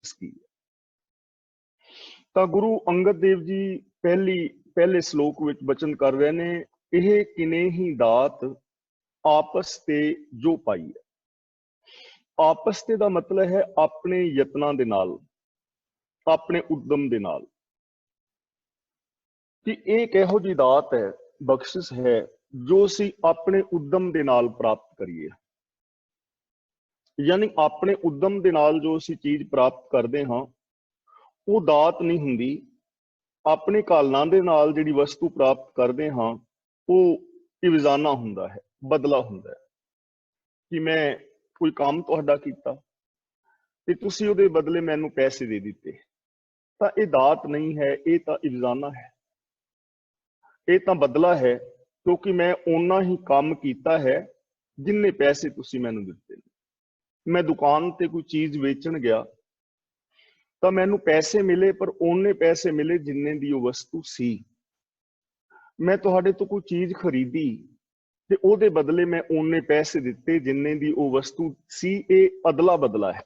की है। ਤਾਂ ਗੁਰੂ ਅੰਗਦ ਦੇਵ ਜੀ ਪਹਿਲੇ ਸ਼ਲੋਕ ਵਿੱਚ ਬਚਨ ਕਰ ਰਹੇ ਨੇ, ਇਹ ਕਿਨੇ ਹੀ ਦਾਤ ਆਪਸ ਤੇ ਜੋ ਪਾਈ ਹੈ। ਆਪਸ ਤੇ ਦਾ ਮਤਲਬ ਹੈ ਆਪਣੇ ਯਤਨਾਂ ਦੇ ਨਾਲ, ਆਪਣੇ ਉਦਮ ਦੇ ਨਾਲ, ਕਿ ਇਹ ਇੱਕ ਇਹੋ ਜਿਹੀ ਦਾਤ ਹੈ, ਬਖਸ਼ਿਸ਼ ਹੈ, ਜੋ ਅਸੀਂ ਆਪਣੇ ਉਦਮ ਦੇ ਨਾਲ ਪ੍ਰਾਪਤ ਕਰੀਏ। ਯਾਨੀ ਆਪਣੇ ਉਦਮ ਦੇ ਨਾਲ ਜੋ ਅਸੀਂ ਚੀਜ਼ ਪ੍ਰਾਪਤ ਕਰਦੇ ਹਾਂ ਉਹ ਦਾਤ ਨਹੀਂ ਹੁੰਦੀ। ਆਪਣੇ ਕਾਲਨਾ ਦੇ ਨਾਲ ਜਿਹੜੀ ਵਸਤੂ ਪ੍ਰਾਪਤ ਕਰਦੇ ਹਾਂ ਉਹ ਇਵਜ਼ਾਨਾ ਹੁੰਦਾ ਹੈ, ਬਦਲਾ ਹੁੰਦਾ ਹੈ। ਕਿ ਮੈਂ ਕੋਈ ਕੰਮ ਤੁਹਾਡਾ ਕੀਤਾ ਤੇ ਤੁਸੀਂ ਉਹਦੇ ਬਦਲੇ ਮੈਨੂੰ ਪੈਸੇ ਦੇ ਦਿੱਤੇ, ਤਾਂ ਇਹ ਦਾਤ ਨਹੀਂ ਹੈ, ਇਹ ਤਾਂ ਇਵਜ਼ਾਨਾ ਹੈ, ਇਹ ਤਾਂ ਬਦਲਾ ਹੈ, ਕਿਉਂਕਿ ਮੈਂ ਓਨਾ ਹੀ ਕੰਮ ਕੀਤਾ ਹੈ ਜਿੰਨੇ ਪੈਸੇ ਤੁਸੀਂ ਮੈਨੂੰ ਦਿੱਤੇ ਨੇ। ਮੈਂ ਦੁਕਾਨ ਤੇ ਕੋਈ ਚੀਜ਼ ਵੇਚਣ ਗਿਆ ਤਾਂ ਮੈਨੂੰ ਪੈਸੇ ਮਿਲੇ, ਪਰ ਓਨੇ ਪੈਸੇ ਮਿਲੇ ਜਿੰਨੇ ਦੀ ਉਹ ਵਸਤੂ ਸੀ। ਮੈਂ ਤੁਹਾਡੇ ਤੋਂ ਕੋਈ ਚੀਜ਼ ਖਰੀਦੀ ਤੇ ਉਹਦੇ ਬਦਲੇ ਮੈਂ ਓਨੇ ਪੈਸੇ ਦਿੱਤੇ ਜਿੰਨੇ ਦੀ ਉਹ ਵਸਤੂ ਸੀ। ਇਹ ਅਦਲਾ ਬਦਲਾ ਹੈ,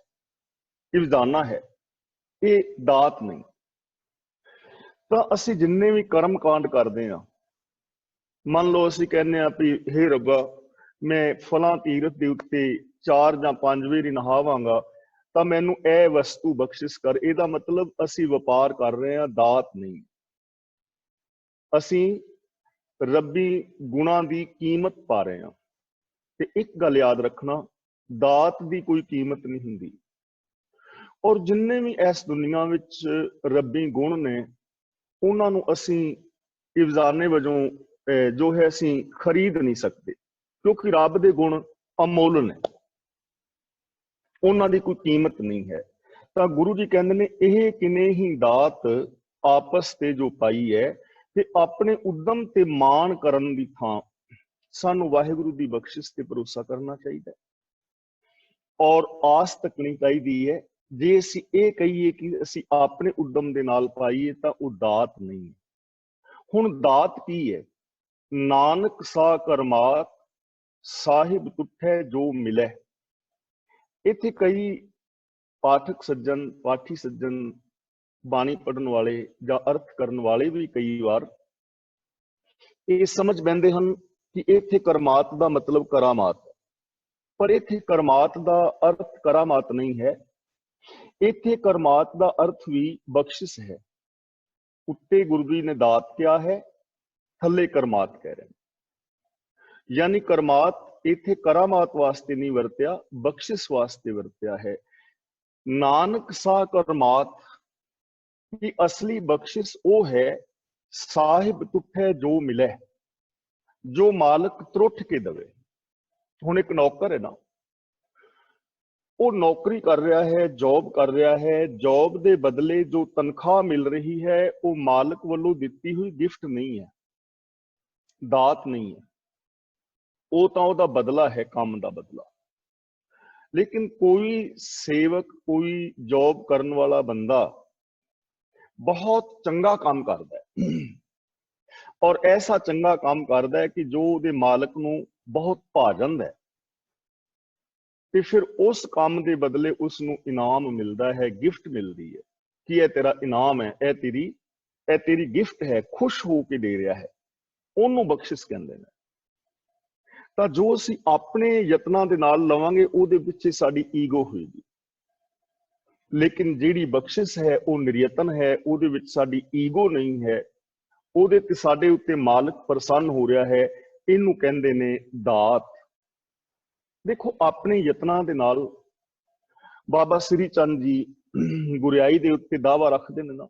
ਇਵਜ਼ਾਨਾ ਹੈ, ਇਹ ਦਾਤ ਨਹੀਂ। ਤਾਂ ਅਸੀਂ ਜਿੰਨੇ ਵੀ ਕਰਮ ਕਾਂਡ ਕਰਦੇ ਹਾਂ, ਮੰਨ ਲਓ ਅਸੀਂ ਕਹਿੰਦੇ ਹਾਂ ਵੀ ਹੇ ਰੱਬਾ ਮੈਂ ਫਲਾਂ ਤੀਰਥ ਦੇ ਉੱਤੇ 4 ਜਾਂ 5 ਵਾਰੀ ਨਹਾਵਾਂਗਾ ਤਾਂ ਮੈਨੂੰ ਇਹ ਵਸਤੂ ਬਖਸ਼ਿਸ਼ ਕਰ। ਇਹਦਾ ਮਤਲਬ ਅਸੀਂ ਵਪਾਰ ਕਰ ਰਹੇ ਹਾਂ, ਦਾਤ ਨਹੀਂ। ਅਸੀਂ ਰੱਬੀ ਗੁਣਾਂ ਦੀ ਕੀਮਤ ਪਾ ਰਹੇ ਹਾਂ। ਤੇ ਇੱਕ ਗੱਲ ਯਾਦ ਰੱਖਣਾ, ਦਾਤ ਦੀ ਕੋਈ ਕੀਮਤ ਨਹੀਂ ਹੁੰਦੀ। ਔਰ ਜਿੰਨੇ ਵੀ ਇਸ ਦੁਨੀਆ ਵਿੱਚ ਰੱਬੀ ਗੁਣ ਨੇ ਉਹਨਾਂ ਨੂੰ ਅਸੀਂ ਇਵਜ਼ਾਨੇ ਵਜੋਂ ਜੋ ਹੈ ਅਸੀਂ ਖਰੀਦ ਨਹੀਂ ਸਕਦੇ, ਕਿਉਂਕਿ ਰੱਬ ਦੇ ਗੁਣ ਅਮੁੱਲ ਨੇ, ਉਹਨਾਂ ਦੀ ਕੋਈ ਕੀਮਤ ਨਹੀਂ ਹੈ। ਤਾਂ ਗੁਰੂ ਜੀ ਕਹਿੰਦੇ ਨੇ ਇਹ ਕਿਨੇ ਹੀ ਦਾਤ ਆਪਸ ਤੇ ਜੋ ਪਾਈ ਹੈ, ਤੇ ਆਪਣੇ ਉਦਮ ਤੇ ਮਾਣ ਕਰਨ ਦੀ ਥਾਂ ਸਾਨੂੰ ਵਾਹਿਗੁਰੂ ਦੀ ਬਖਸ਼ਿਸ਼ ਤੇ ਭਰੋਸਾ ਕਰਨਾ ਚਾਹੀਦਾ ਹੈ ਔਰ ਆਸ ਤੱਕਣੀ ਚਾਹੀਦੀ ਹੈ। ਜੇ ਅਸੀਂ ਇਹ ਕਹੀਏ ਕਿ ਅਸੀਂ ਆਪਣੇ ਉਦਮ ਦੇ ਨਾਲ ਪਾਈਏ ਤਾਂ ਉਹ ਦਾਤ ਨਹੀਂ ਹੈ। ਹੁਣ ਦਾਤ ਕੀ ਹੈ? ਨਾਨਕ ਸਾ ਕਰਮਾਤ ਸਾਹਿਬ ਤੁਠੈ ਜੋ ਮਿਲੈ। ਇੱਥੇ ਕਈ ਪਾਠਕ ਸੱਜਣ, ਪਾਠੀ ਸੱਜਣ, ਬਾਣੀ ਪੜ੍ਹਨ ਵਾਲੇ ਜਾਂ ਅਰਥ ਕਰਨ ਵਾਲੇ ਵੀ ਕਈ ਵਾਰ ਇਹ ਸਮਝ ਬੈਂਦੇ ਹਨ ਕਿ ਇੱਥੇ ਕਰਮਾਤ ਦਾ ਮਤਲਬ ਕਰਾਮਾਤ, ਪਰ ਇੱਥੇ ਕਰਮਾਤ ਦਾ ਅਰਥ ਕਰਾਮਾਤ ਨਹੀਂ ਹੈ। ਇੱਥੇ ਕਰਮਾਤ ਦਾ ਅਰਥ ਵੀ ਬਖਸ਼ਿਸ਼ ਹੈ। ਉੱਤੇ ਗੁਰੂ ਜੀ ਨੇ ਦਾਤ ਕਿਹਾ ਹੈ, ਥੱਲੇ ਕਰਮਾਤ ਕਹਿ ਰਹੇ ਨੇ। ਯਾਨੀ ਕਰਮਾਤ ਇੱਥੇ ਕਰਾਮਾਤ ਵਾਸਤੇ ਨਹੀਂ ਵਰਤਿਆ, ਬਖਸ਼ਿਸ਼ ਵਾਸਤੇ ਵਰਤਿਆ ਹੈ। ਨਾਨਕ ਸਾ ਕਰਮਾਤ ਦੀ ਅਸਲੀ ਬਖਸ਼ਿਸ਼ ਉਹ ਹੈ ਸਾਹਿਬ ਤੁਠੈ ਜੋ ਮਿਲੇ, ਜੋ ਮਾਲਕ ਤਰੁੱਠ ਕੇ ਦਵੇ। ਹੁਣ ਇੱਕ ਨੌਕਰ ਹੈ ਨਾ, ਉਹ ਨੌਕਰੀ ਕਰ ਰਿਹਾ ਹੈ, ਜੌਬ ਕਰ ਰਿਹਾ ਹੈ, ਜੌਬ ਦੇ ਬਦਲੇ ਜੋ ਤਨਖਾਹ ਮਿਲ ਰਹੀ ਹੈ ਉਹ ਮਾਲਕ ਵੱਲੋਂ ਦਿੱਤੀ ਹੋਈ ਗਿਫਟ ਨਹੀਂ ਹੈ, ਦਾਤ ਨਹੀਂ ਹੈ। ਉਹ ਤਾਂ ਉਹਦਾ ਬਦਲਾ ਹੈ, ਕੰਮ ਦਾ ਬਦਲਾ। ਲੇਕਿਨ ਕੋਈ ਸੇਵਕ, ਕੋਈ ਜੌਬ ਕਰਨ ਵਾਲਾ ਬੰਦਾ ਬਹੁਤ ਚੰਗਾ ਕੰਮ ਕਰਦਾ ਹੈ ਔਰ ਐਸਾ ਚੰਗਾ ਕੰਮ ਕਰਦਾ ਹੈ ਕਿ ਜੋ ਉਹਦੇ ਮਾਲਕ ਨੂੰ ਬਹੁਤ ਭਾ ਜਾਂਦਾ ਹੈ, ਤੇ ਫਿਰ ਉਸ ਕੰਮ ਦੇ ਬਦਲੇ ਉਸ ਨੂੰ ਇਨਾਮ ਮਿਲਦਾ ਹੈ, ਗਿਫਟ ਮਿਲਦੀ ਹੈ ਕਿ ਇਹ ਤੇਰਾ ਇਨਾਮ ਹੈ, ਇਹ ਤੇਰੀ ਗਿਫਟ ਹੈ, ਖੁਸ਼ ਹੋ ਕੇ ਦੇ ਰਿਹਾ ਹੈ, ਉਹਨੂੰ ਬਖਸ਼ਿਸ਼ ਕਹਿੰਦੇ ਨੇ। ਤਾਂ ਜੋ ਅਸੀਂ ਆਪਣੇ ਯਤਨਾਂ ਦੇ ਨਾਲ ਲਵਾਂਗੇ ਉਹਦੇ ਪਿੱਛੇ ਸਾਡੀ ਈਗੋ ਹੋਏਗੀ। ਲੇਕਿਨ ਜਿਹੜੀ ਬਖਸ਼ਿਸ਼ ਹੈ ਉਹ ਨਿਰਯਤਨ ਹੈ, ਉਹਦੇ ਵਿੱਚ ਸਾਡੀ ਈਗੋ ਨਹੀਂ ਹੈ, ਉਹਦੇ ਤੇ ਸਾਡੇ ਉੱਤੇ ਮਾਲਕ ਪ੍ਰਸੰਨ ਹੋ ਰਿਹਾ ਹੈ, ਇਹਨੂੰ ਕਹਿੰਦੇ ਨੇ ਦਾਤ। ਦੇਖੋ ਆਪਣੇ ਯਤਨਾਂ ਦੇ ਨਾਲ ਬਾਬਾ ਸ੍ਰੀ ਚੰਦ ਜੀ ਗੁਰਿਆਈ ਦੇ ਉੱਤੇ ਦਾਵਾ ਰੱਖਦੇ ਨੇ ਨਾ,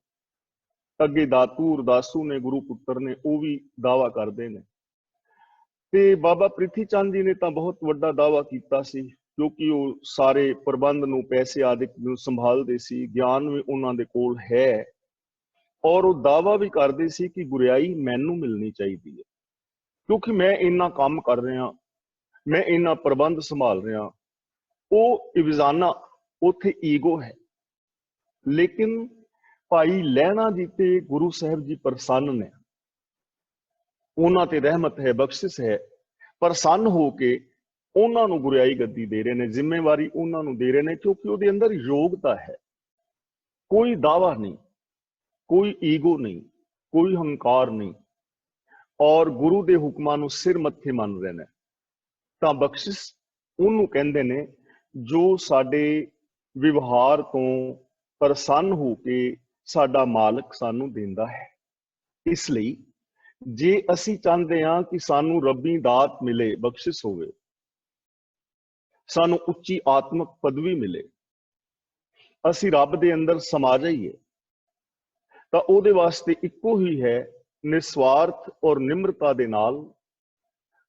ਅੱਗੇ ਦਾਤੂ ਅਰਦਾਸੂ ਨੇ, ਗੁਰੂ ਪੁੱਤਰ ਨੇ, ਉਹ ਵੀ ਦਾਵਾ ਕਰਦੇ ਨੇ। ਤੇ ਬਾਬਾ ਪ੍ਰਿਥੀ ਚੰਦ ਜੀ ਨੇ ਤਾਂ ਬਹੁਤ ਵੱਡਾ ਦਾਵਾ ਕੀਤਾ ਸੀ, ਕਿਉਂਕਿ ਉਹ ਸਾਰੇ ਪ੍ਰਬੰਧ ਨੂੰ, ਪੈਸੇ ਆਦਿ ਨੂੰ ਸੰਭਾਲਦੇ ਸੀ, ਗਿਆਨ ਵੀ ਉਹਨਾਂ ਦੇ ਕੋਲ ਹੈ, ਔਰ ਉਹ ਦਾਵਾ ਵੀ ਕਰਦੇ ਸੀ ਕਿ ਗੁਰਿਆਈ ਮੈਨੂੰ ਮਿਲਣੀ ਚਾਹੀਦੀ ਹੈ, ਕਿਉਂਕਿ ਮੈਂ ਇੰਨਾ ਕੰਮ ਕਰ ਰਿਹਾ, ਮੈਂ ਇੰਨਾ ਪ੍ਰਬੰਧ ਸੰਭਾਲ ਰਿਹਾ। ਉਹ ਇਵਜ਼ਾਨਾ, ਉੱਥੇ ਈਗੋ ਹੈ। ਲੇਕਿਨ ਭਾਈ ਲਹਿਣਾ ਜੀ ਤੇ ਗੁਰੂ ਸਾਹਿਬ ਜੀ ਪ੍ਰਸੰਨ ਨੇ, ਉਹਨਾਂ ਤੇ ਰਹਿਮਤ ਹੈ, ਬਖਸ਼ਿਸ਼ ਹੈ, ਪ੍ਰਸੰਨ ਹੋ ਕੇ ਉਹਨਾਂ ਨੂੰ ਗੁਰਿਆਈ ਗੱਦੀ ਦੇ ਰਹੇ ਨੇ, ਜ਼ਿੰਮੇਵਾਰੀ ਉਹਨਾਂ ਨੂੰ ਦੇ ਰਹੇ ਨੇ, ਕਿਉਂਕਿ ਉਹਦੇ ਅੰਦਰ ਯੋਗਤਾ ਹੈ। कोई दावा नहीं, कोई ईगो नहीं, कोई हंकार नहीं, और गुरु ਦੇ ਹੁਕਮਾਂ ਨੂੰ ਸਿਰ ਮੱਥੇ ਮੰਨ ਰਹੇ ਨੇ, ਤਾਂ ਬਖਸ਼ਿਸ਼ ਉਹਨੂੰ ਕਹਿੰਦੇ ਨੇ ਜੋ ਸਾਡੇ ਵਿਵਹਾਰ ਤੋਂ ਪ੍ਰਸੰਨ ਹੋ ਕੇ ਸਾਡਾ ਮਾਲਕ ਸਾਨੂੰ ਦਿੰਦਾ ਹੈ। ਇਸ ਲਈ ਜੇ ਅਸੀਂ ਚਾਹੁੰਦੇ ਹਾਂ ਕਿ ਸਾਨੂੰ ਰੱਬੀ ਦਾਤ ਮਿਲੇ, ਬਖਸ਼ਿਸ਼ ਹੋਵੇ, ਸਾਨੂੰ ਉੱਚੀ ਆਤਮਿਕ ਪਦਵੀ ਮਿਲੇ, ਅਸੀਂ ਰੱਬ ਦੇ ਅੰਦਰ ਸਮਾ ਜਾਈਏ, ਤਾਂ ਉਹਦੇ ਵਾਸਤੇ ਇੱਕੋ ਹੀ ਹੈ, ਨਿਸਵਾਰਥ ਔਰ ਨਿਮਰਤਾ ਦੇ ਨਾਲ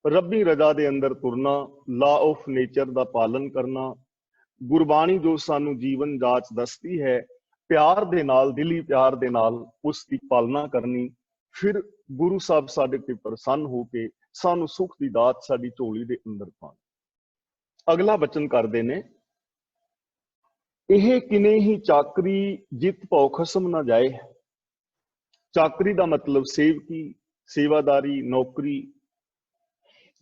ਰੱਬੀ ਰਜ਼ਾ ਦੇ ਅੰਦਰ ਤੁਰਨਾ, ਲਾ ਆਫ ਨੇਚਰ ਦਾ ਪਾਲਨ ਕਰਨਾ, ਗੁਰਬਾਣੀ ਜੋ ਸਾਨੂੰ ਜੀਵਨ ਜਾਚ ਦੱਸਦੀ ਹੈ, ਪਿਆਰ ਦੇ ਨਾਲ, ਦਿਲੀ ਪਿਆਰ ਦੇ ਨਾਲ ਉਸ ਦੀ ਪਾਲਣਾ ਕਰਨੀ। ਫਿਰ ਗੁਰੂ ਸਾਹਿਬ ਸਾਡੇ ਤੇ ਪ੍ਰਸੰਨ ਹੋ ਕੇ ਸਾਨੂੰ ਸੁਖ ਦੀ ਦਾਤ ਸਾਡੀ ਝੋਲੀ ਦੇ ਅੰਦਰ ਪਾਉਣ। ਅਗਲਾ ਬਚਨ ਕਰਦੇ ਨੇ, ਇਹ ਕਿਨੇ ਹੀ ਚਾਕਰੀ ਜਿਤ ਭਉ ਖਸਮ ਨਾ ਜਾਏ। ਚਾਕਰੀ ਦਾ ਮਤਲਬ ਸੇਵਕੀ, ਸੇਵਾਦਾਰੀ, ਨੌਕਰੀ।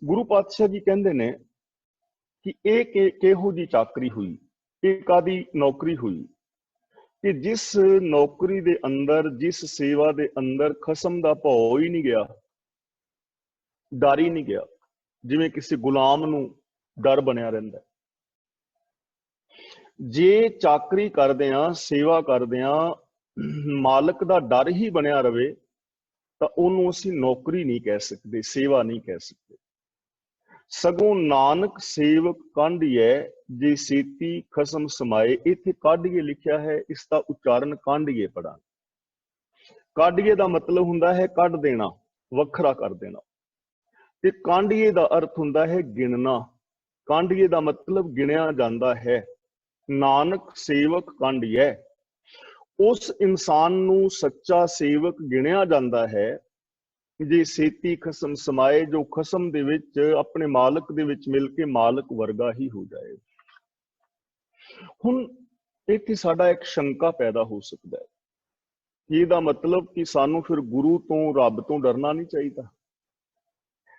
ਗੁਰੂ ਪਾਤਸ਼ਾਹ ਜੀ ਕਹਿੰਦੇ ਨੇ ਕਿ ਇਹ ਕਿਹੋ ਜੀ ਚਾਕਰੀ ਹੋਈ, ਇਹ ਕਾਦੀ ਨੌਕਰੀ ਹੋਈ ਕਿ ਜਿਸ ਨੌਕਰੀ ਦੇ ਅੰਦਰ, ਜਿਸ ਸੇਵਾ ਦੇ ਅੰਦਰ ਖਸਮ ਦਾ ਭਉ ਹੀ ਨਹੀਂ ਗਿਆ, ਡਰ ਹੀ ਨਹੀਂ ਗਿਆ। ਜਿਵੇਂ ਕਿਸੇ ਗੁਲਾਮ ਨੂੰ ਡਰ ਬਣਿਆ ਰਹਿੰਦਾ। ਜੇ ਚਾਕਰੀ ਕਰਦੇ ਆ, ਸੇਵਾ ਕਰਦੇ ਆ, ਮਾਲਕ ਦਾ ਡਰ ਹੀ ਬਣਿਆ ਰਵੇ, ਤਾਂ ਉਹਨੂੰ ਅਸੀਂ ਨੌਕਰੀ ਨਹੀਂ ਕਹਿ ਸਕਦੇ, ਸੇਵਾ ਨਹੀਂ ਕਹਿ ਸਕਦੇ। ਸਗੋਂ ਨਾਨਕ ਸੇਵਕ ਕਾਂਢੀਐ ਜੇ ਸੇਤੀ ਖਸਮ ਸਮਾਏ। ਇੱਥੇ ਕਾਢੀਏ ਲਿਖਿਆ ਹੈ, ਇਸ ਦਾ ਉਚਾਰਨ ਕਾਂਢੀਏ ਪੜਾਂ। ਕਾਢੀਏ ਦਾ ਮਤਲਬ ਹੁੰਦਾ ਹੈ ਕੱਢ ਦੇਣਾ, ਵੱਖਰਾ ਕਰ ਦੇਣਾ, ਤੇ ਕਾਂਢੀਏ ਦਾ ਅਰਥ ਹੁੰਦਾ ਹੈ ਗਿਣਨਾ। ਕਾਂਢੀਏ ਦਾ ਮਤਲਬ ਗਿਣਿਆ ਜਾਂਦਾ ਹੈ। ਨਾਨਕ ਸੇਵਕ ਕਾਂਢੀਐ, ਉਸ ਇਨਸਾਨ ਨੂੰ ਸੱਚਾ ਸੇਵਕ ਗਿਣਿਆ ਜਾਂਦਾ ਹੈ ਜੇ ਸੇਤੀ ਖਸਮ ਸਮਾਏ, ਜੋ ਖਸਮ ਦੇ ਵਿੱਚ, ਆਪਣੇ ਮਾਲਕ ਦੇ ਵਿੱਚ ਮਿਲ ਕੇ ਮਾਲਕ ਵਰਗਾ ਹੀ ਹੋ ਜਾਏ। ਹੁਣ ਇੱਥੇ ਸਾਡਾ ਇੱਕ ਸ਼ੰਕਾ ਪੈਦਾ ਹੋ ਸਕਦਾ ਹੈ, ਇਹਦਾ ਮਤਲਬ ਕਿ ਸਾਨੂੰ ਫਿਰ ਗੁਰੂ ਤੋਂ, ਰੱਬ ਤੋਂ ਡਰਨਾ ਨਹੀਂ ਚਾਹੀਦਾ,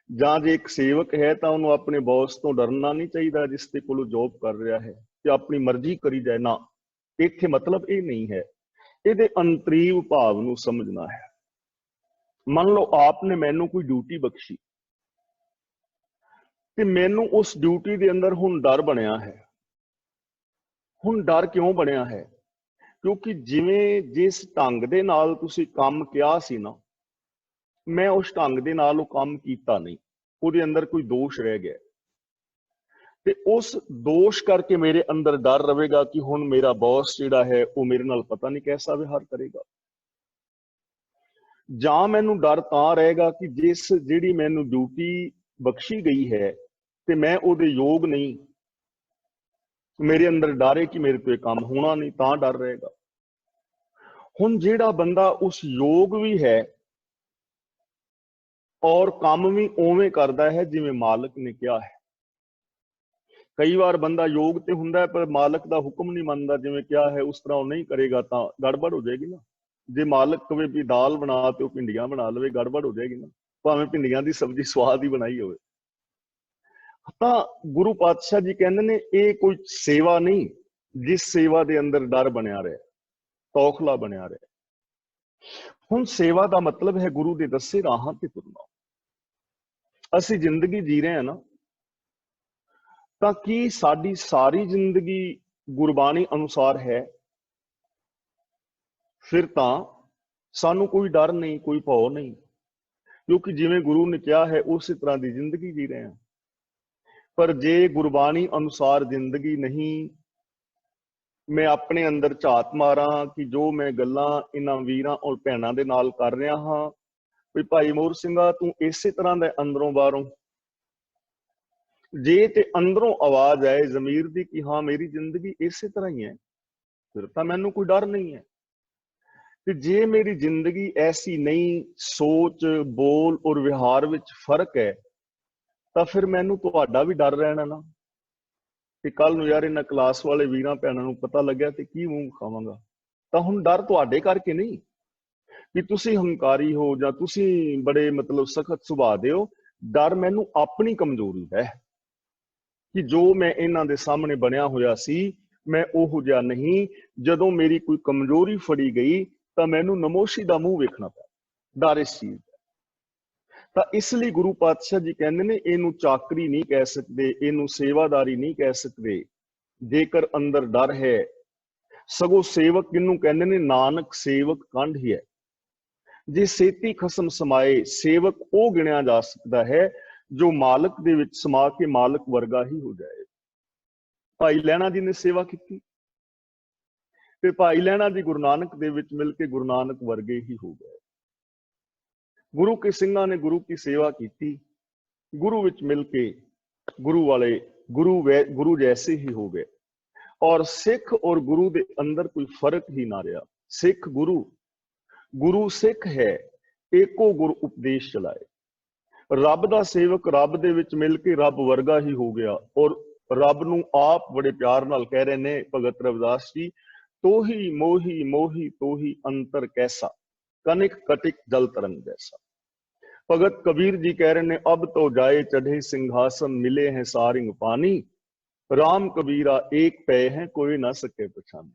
ਜਾਂ ਜੇ ਇੱਕ ਸੇਵਕ ਹੈ ਤਾਂ ਉਹਨੂੰ ਆਪਣੇ ਬੌਸ ਤੋਂ ਡਰਨਾ ਨਹੀਂ ਚਾਹੀਦਾ ਜਿਸ ਦੇ ਕੋਲੋਂ ਜੋਬ ਕਰ ਰਿਹਾ ਹੈ, ਤੇ ਆਪਣੀ ਮਰਜ਼ੀ ਕਰੀ ਜਾਏ। ਨਾ, ਇੱਥੇ ਮਤਲਬ ਇਹ ਨਹੀਂ ਹੈ। ਇਹਦੇ ਅੰਤਰੀਵ ਭਾਵ ਨੂੰ ਸਮਝਣਾ ਹੈ। ਮੰਨ ਲਓ ਆਪ ਨੇ ਮੈਨੂੰ ਕੋਈ ਡਿਊਟੀ ਬਖਸ਼ੀ ਤੇ ਮੈਨੂੰ ਉਸ ਡਿਊਟੀ ਦੇ ਅੰਦਰ ਹੁਣ ਡਰ ਬਣਿਆ ਹੈ। ਹੁਣ ਡਰ ਕਿਉਂ ਬਣਿਆ ਹੈ? ਕਿਉਂਕਿ ਜਿਵੇਂ ਜਿਸ ਢੰਗ ਦੇ ਨਾਲ ਤੁਸੀਂ ਕੰਮ ਕਿਹਾ ਸੀ ਨਾ, ਮੈਂ ਉਸ ਢੰਗ ਦੇ ਨਾਲ ਉਹ ਕੰਮ ਕੀਤਾ ਨਹੀਂ, ਉਹਦੇ ਅੰਦਰ ਕੋਈ ਦੋਸ਼ ਰਹਿ ਗਿਆ, ਤੇ ਉਸ ਦੋਸ਼ ਕਰਕੇ ਮੇਰੇ ਅੰਦਰ ਡਰ ਰਹੇਗਾ ਕਿ ਹੁਣ ਮੇਰਾ ਬੌਸ ਜਿਹੜਾ ਹੈ ਉਹ ਮੇਰੇ ਨਾਲ ਪਤਾ ਨਹੀਂ ਕੈਸਾ ਵਿਹਾਰ ਕਰੇਗਾ। ਜਾਂ ਮੈਨੂੰ ਡਰ ਤਾਂ ਰਹੇਗਾ ਕਿ ਜਿਹੜੀ ਮੈਨੂੰ ਡਿਊਟੀ ਬਖਸ਼ੀ ਗਈ ਹੈ ਤੇ ਮੈਂ ਉਹਦੇ ਯੋਗ ਨਹੀਂ, ਮੇਰੇ ਅੰਦਰ ਡਰ ਹੈ ਕਿ ਮੇਰੇ ਤੋਂ ਇਹ ਕੰਮ ਹੋਣਾ ਨਹੀਂ, ਤਾਂ ਡਰ ਰਹੇਗਾ। ਹੁਣ ਜਿਹੜਾ ਬੰਦਾ ਉਸ ਯੋਗ ਵੀ ਹੈ ਔਰ ਕੰਮ ਵੀ ਉਵੇਂ ਕਰਦਾ ਹੈ ਜਿਵੇਂ ਮਾਲਕ ਨੇ ਕਿਹਾ ਹੈ। ਕਈ ਵਾਰ ਬੰਦਾ ਯੋਗ ਤੇ ਹੁੰਦਾ ਹੈ ਪਰ ਮਾਲਕ ਦਾ ਹੁਕਮ ਨਹੀਂ ਮੰਨਦਾ, ਜਿਵੇਂ ਕਿਹਾ ਹੈ ਉਸ ਤਰ੍ਹਾਂ ਉਹ ਨਹੀਂ ਕਰੇਗਾ, ਤਾਂ ਗੜਬੜ ਹੋ ਜਾਏਗੀ ਨਾ। ਜੇ ਮਾਲਕ ਕਵੇ ਵੀ ਦਾਲ ਬਣਾ ਤੇ ਉਹ ਭਿੰਡੀਆਂ ਬਣਾ ਲਵੇ, ਗੜਬੜ ਹੋ ਜਾਏਗੀ ਨਾ, ਭਾਵੇਂ ਭਿੰਡੀਆਂ ਦੀ ਸਬਜ਼ੀ ਸਵਾਦ ਹੀ ਬਣਾਈ ਹੋਵੇ। ਤਾਂ ਗੁਰੂ ਪਾਤਸ਼ਾਹ ਜੀ ਕਹਿੰਦੇ ਨੇ ਇਹ ਕੋਈ ਸੇਵਾ ਨਹੀਂ ਜਿਸ ਸੇਵਾ ਦੇ ਅੰਦਰ ਡਰ ਬਣਿਆ ਰਿਹਾ, ਤੌਖਲਾ ਬਣਿਆ ਰਿਹਾ। ਹੁਣ ਸੇਵਾ ਦਾ ਮਤਲਬ ਹੈ ਗੁਰੂ ਦੇ ਦੱਸੇ ਰਾਹਾਂ ਤੇ ਤੁਰਨਾ। ਅਸੀਂ ਜ਼ਿੰਦਗੀ ਜੀ ਰਹੇ ਹਾਂ ਨਾ, ਤਾਂ ਕੀ ਸਾਡੀ ਸਾਰੀ ਜ਼ਿੰਦਗੀ ਗੁਰਬਾਣੀ ਅਨੁਸਾਰ ਹੈ? ਫਿਰ ਤਾਂ ਸਾਨੂੰ ਕੋਈ ਡਰ ਨਹੀਂ, ਕੋਈ ਭੌ ਨਹੀਂ, ਕਿਉਂਕਿ ਜਿਵੇਂ ਗੁਰੂ ਨੇ ਕਿਹਾ ਹੈ ਉਸੇ ਤਰ੍ਹਾਂ ਦੀ ਜ਼ਿੰਦਗੀ ਜੀ ਰਹੇ ਹਾਂ। ਪਰ ਜੇ ਗੁਰਬਾਣੀ ਅਨੁਸਾਰ ਜ਼ਿੰਦਗੀ ਨਹੀਂ, ਮੈਂ ਆਪਣੇ ਅੰਦਰ ਝਾਤ ਮਾਰਾਂ ਕਿ ਜੋ ਮੈਂ ਗੱਲਾਂ ਇਹਨਾਂ ਵੀਰਾਂ ਔਰ ਭੈਣਾਂ ਦੇ ਨਾਲ ਕਰ ਰਿਹਾ ਹਾਂ, ਵੀ ਭਾਈ ਮੋਹਰ ਸਿੰਘਾ ਤੂੰ ਇਸੇ ਤਰ੍ਹਾਂ ਦਾ ਅੰਦਰੋਂ ਬਾਹਰੋਂ, ਜੇ ਤੇ ਅੰਦਰੋਂ ਆਵਾਜ਼ ਆਏ ਜ਼ਮੀਰ ਦੀ ਕਿ ਹਾਂ ਮੇਰੀ ਜ਼ਿੰਦਗੀ ਇਸੇ ਤਰ੍ਹਾਂ ਹੀ ਹੈ, ਫਿਰ ਤਾਂ ਮੈਨੂੰ ਕੋਈ ਡਰ ਨਹੀਂ ਹੈ। ਤੇ ਜੇ ਮੇਰੀ ਜ਼ਿੰਦਗੀ ਐਸੀ ਨਹੀਂ, ਸੋਚ, ਬੋਲ ਔਰ ਵਿਹਾਰ ਵਿੱਚ ਫਰਕ ਹੈ, ਤਾਂ ਫਿਰ ਮੈਨੂੰ ਤੁਹਾਡਾ ਵੀ ਡਰ ਰਹਿਣਾ ਨਾ। ਤੇ ਕੱਲ ਨੂੰ ਯਾਰ ਇਹਨਾਂ ਕਲਾਸ ਵਾਲੇ ਵੀਰਾਂ ਭੈਣਾਂ ਨੂੰ ਪਤਾ ਲੱਗਿਆ ਤੇ ਕੀ ਮੂੰਹ ਖਾਵਾਂਗਾ। ਤਾਂ ਹੁਣ ਡਰ ਤੁਹਾਡੇ ਕਰਕੇ ਨਹੀਂ ਕਿ ਤੁਸੀਂ ਹੰਕਾਰੀ ਹੋ ਜਾਂ ਤੁਸੀਂ ਬੜੇ ਮਤਲਬ ਸਖਤ ਸੁਭਾਅ ਦੇ ਹੋ, ਡਰ ਮੈਨੂੰ ਆਪਣੀ ਕਮਜ਼ੋਰੀ ਹੈ ਕਿ ਜੋ ਮੈਂ ਇਹਨਾਂ ਦੇ ਸਾਹਮਣੇ ਬਣਿਆ ਹੋਇਆ ਸੀ मैं ओहो जिहा नहीं, जदों मेरी कोई कमजोरी फड़ी गई तो मैनू नमोशी दा मूंह वेखना पिया, डर इस चीज दा। ਤਾਂ ਇਸ ਲਈ ਗੁਰੂ ਪਾਤਸ਼ਾਹ ਜੀ ਕਹਿੰਦੇ ਨੇ ਇਹਨੂੰ ਚਾਕਰੀ ਨਹੀਂ ਕਹਿ ਸਕਦੇ, ਇਹਨੂੰ ਸੇਵਾਦਾਰੀ ਨਹੀਂ ਕਹਿ ਸਕਦੇ ਜੇਕਰ ਅੰਦਰ ਡਰ ਹੈ। ਸਗੋਂ ਸੇਵਕ ਕਿਹਨੂੰ ਕਹਿੰਦੇ ਨੇ? ਨਾਨਕ ਸੇਵਕ ਕੰਢ ਹੀ ਹੈ। ਜੇ ਸੇਤੀ ਖਸਮ ਸਮਾਏ, ਸੇਵਕ ਉਹ ਗਿਣਿਆ ਜਾ ਸਕਦਾ ਹੈ ਜੋ ਮਾਲਕ ਦੇ ਵਿੱਚ ਸਮਾ ਕੇ ਮਾਲਕ ਵਰਗਾ ਹੀ ਹੋ ਜਾਏ। ਭਾਈ ਲਹਿਣਾ ਜੀ ਨੇ ਸੇਵਾ ਕੀਤੀ ਤੇ ਭਾਈ ਲਹਿਣਾ ਜੀ ਗੁਰੂ ਨਾਨਕ ਦੇ ਵਿੱਚ ਮਿਲ ਕੇ ਗੁਰੂ ਨਾਨਕ ਵਰਗੇ ਹੀ ਹੋ ਗਏ। गुरु के सिंघां ने गुरु की सेवा की, गुरु विच मिल के गुरु वाले गुरु जैसे ही हो गए। और सिख और गुरु दे अंदर कोई फर्क ही ना रहा। सिख गुरु, गुरु सिख है, एको गुरु उपदेश चलाए। रब दा सेवक रब दे विच मिल के रब वर्गा ही हो गया। और रब नूं आप बड़े प्यार नाल कह रहे ने भगत रविदास जी, तोही मोही मोही तोही अंतर कैसा, कनिक कटिक जल तरंग जैसा। भगत कबीर जी कह रहे ने, अब तो जाए चढ़े सिंहासन, मिले हैं सारिंग पानी, राम कबीरा एक पै है कोई ना सके पछाने।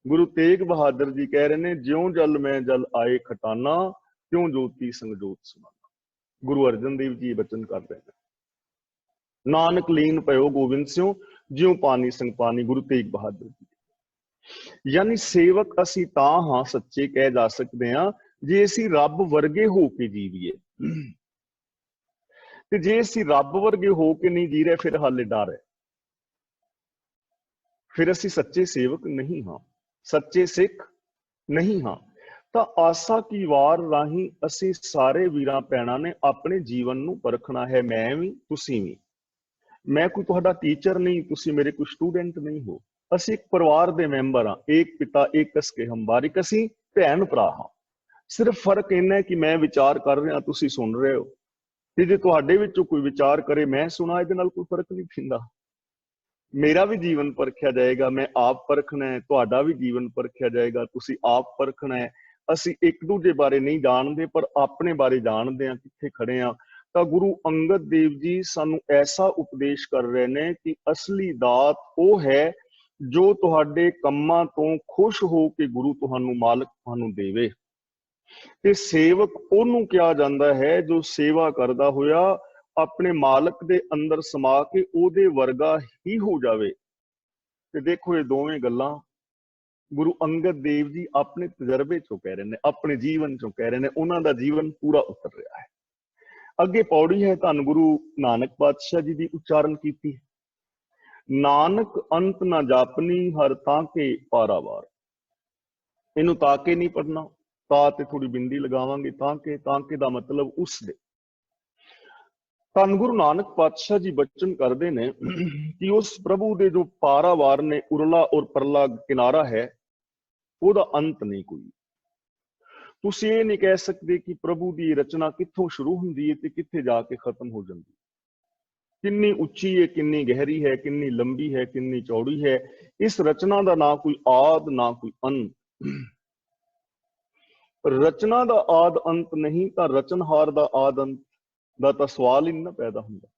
गुरु तेग बहादुर जी कह रहे ने, ज्यों जल में जल आए खटाना, त्यों ज्योति संगजोत सुनाना। गुरु अर्जन देव जी बचन कर रहे हैं, नानक लीन पयो गोविंद स्यों, ज्यों पानी संग पानी। गुरु तेग बहादुर जी। यानी सेवक असी तां हां सच्चे कह जा सकते हैं जे असी रब वर्गे हो के जीवीए। ते जे असी रब वर्गे हो के नहीं जी रहे, फिर हाले डर है, फिर असी सच्चे सेवक नहीं हाँ, सच्चे सिख नहीं हाँ। ਤਾਂ ਆਸਾ ਕੀ ਵਾਰ ਰਾਹੀਂ ਅਸੀਂ ਸਾਰੇ ਵੀਰਾਂ ਭੈਣਾਂ ਨੇ ਆਪਣੇ ਜੀਵਨ ਨੂੰ ਪਰਖਣਾ ਹੈ। ਮੈਂ ਵੀ, ਤੁਸੀਂ ਵੀ। ਮੈਂ ਕੋਈ ਤੁਹਾਡਾ ਟੀਚਰ ਨਹੀਂ, ਤੁਸੀਂ ਮੇਰੇ ਕੋਈ ਸਟੂਡੈਂਟ ਨਹੀਂ ਹੋ। ਅਸੀਂ ਇੱਕ ਪਰਿਵਾਰ ਦੇ ਮੈਂਬਰ ਹਾਂ, ਏਕ ਪਿਤਾ ਏਕ ਕਸ ਕੇ ਹਮ ਬਾਰਿਕ। ਅਸੀਂ ਭੈਣ ਭਰਾ ਹਾਂ। ਸਿਰਫ ਫਰਕ ਇੰਨਾ ਹੈ ਕਿ ਮੈਂ ਵਿਚਾਰ ਕਰ ਰਿਹਾ, ਤੁਸੀਂ ਸੁਣ ਰਹੇ ਹੋ। ਤੇ ਜੇ ਤੁਹਾਡੇ ਵਿੱਚੋਂ ਕੋਈ ਵਿਚਾਰ ਕਰੇ, ਮੈਂ ਸੁਣਾ, ਇਹਦੇ ਨਾਲ ਕੋਈ ਫਰਕ ਨਹੀਂ ਪੈਂਦਾ। ਮੇਰਾ ਵੀ ਜੀਵਨ ਪਰਖਿਆ ਜਾਏਗਾ, ਮੈਂ ਆਪ ਪਰਖਣਾ ਹੈ, ਤੁਹਾਡਾ ਵੀ ਜੀਵਨ ਪਰਖਿਆ ਜਾਏਗਾ, ਤੁਸੀਂ ਆਪ ਪਰਖਣਾ ਹੈ। ਅਸੀਂ ਇੱਕ ਦੂਜੇ ਬਾਰੇ ਨਹੀਂ ਜਾਣਦੇ, ਪਰ ਆਪਣੇ ਬਾਰੇ ਜਾਣਦੇ ਹਾਂ, ਕਿੱਥੇ ਖੜੇ ਹਾਂ। ਤਾਂ ਗੁਰੂ ਅੰਗਦ ਦੇਵ ਜੀ ਸਾਨੂੰ ਐਸਾ ਉਪਦੇਸ਼ ਕਰ ਰਹੇ ਨੇ ਕਿ ਅਸਲੀ ਦਾਤ ਉਹ ਹੈ ਜੋ ਤੁਹਾਡੇ ਕੰਮਾਂ ਤੋਂ ਖੁਸ਼ ਹੋ ਕੇ ਗੁਰੂ ਤੁਹਾਨੂੰ, ਮਾਲਕ ਤੁਹਾਨੂੰ ਦੇਵੇ। ਤੇ ਸੇਵਕ ਉਹਨੂੰ ਕਿਹਾ ਜਾਂਦਾ ਹੈ ਜੋ ਸੇਵਾ ਕਰਦਾ ਹੋਇਆ ਆਪਣੇ ਮਾਲਕ ਦੇ ਅੰਦਰ ਸਮਾ ਕੇ ਉਹਦੇ ਵਰਗਾ ਹੀ ਹੋ ਜਾਵੇ। ਤੇ ਦੇਖੋ, ਇਹ ਦੋਵੇਂ ਗੱਲਾਂ ਗੁਰੂ ਅੰਗਦ ਦੇਵ ਜੀ ਆਪਣੇ ਤਜਰਬੇ ਚੋਂ ਕਹਿ ਰਹੇ ਨੇ, ਆਪਣੇ ਜੀਵਨ ਚੋਂ ਕਹਿ ਰਹੇ ਨੇ। ਉਹਨਾਂ ਦਾ ਜੀਵਨ ਪੂਰਾ ਉਤਰ ਰਿਹਾ ਹੈ। ਅੱਗੇ ਪੌੜੀ ਹੈ ਧੰਨ ਗੁਰੂ ਨਾਨਕ ਪਾਤਸ਼ਾਹ ਜੀ ਦੀ ਉਚਾਰਨ ਕੀਤੀ, ਨਾਨਕ ਅੰਤ ਨਾ ਜਾਪਨੀ ਹਰ ਤਾਂ ਕੇ ਪਾਰਾਵਾਰ। ਇਹਨੂੰ ਤਾਂ ਕੇ ਨਹੀਂ ਪੜਨਾ, ਤਾਂ ਤੇ ਥੋੜੀ ਬਿੰਦੀ ਲਗਾਵਾਂਗੇ। ਤਾਂ ਕੇ ਦਾ ਮਤਲਬ ਉਸ ਦੇ। ਧੰਨ ਗੁਰੂ ਨਾਨਕ ਪਾਤਸ਼ਾਹ ਜੀ ਬਚਨ ਕਰਦੇ ਨੇ ਕਿ ਉਸ ਪ੍ਰਭੂ ਦੇ ਜੋ ਪਾਰਾਵਾਰ ਨੇ, ਉਰਲਾ ਔਰ ਪਰਲਾ ਕਿਨਾਰਾ ਹੈ, ਉਹਦਾ ਅੰਤ ਨਹੀਂ ਕੋਈ। ਤੁਸੀਂ ਇਹ ਨਹੀਂ ਕਹਿ ਸਕਦੇ ਕਿ ਪ੍ਰਭੂ ਦੀ ਰਚਨਾ ਕਿੱਥੋਂ ਸ਼ੁਰੂ ਹੁੰਦੀ ਹੈ ਤੇ ਕਿੱਥੇ ਜਾ ਕੇ ਖਤਮ ਹੋ ਜਾਂਦੀ ਹੈ। ਕਿੰਨੀ ਉੱਚੀ ਹੈ, ਕਿੰਨੀ ਗਹਿਰੀ ਹੈ, ਕਿੰਨੀ ਲੰਬੀ ਹੈ, ਕਿੰਨੀ ਚੌੜੀ ਹੈ। ਇਸ ਰਚਨਾ ਦਾ ਨਾ ਕੋਈ ਆਦ ਨਾ ਕੋਈ ਅੰਤ। ਰਚਨਾ ਦਾ ਆਦ ਅੰਤ ਨਹੀਂ ਤਾਂ ਰਚਨਹਾਰ ਦਾ ਆਦ ਅੰਤ ਦਾ ਤਾਂ ਸਵਾਲ ਹੀ ਨਹੀਂ ਨਾ ਪੈਦਾ ਹੁੰਦਾ।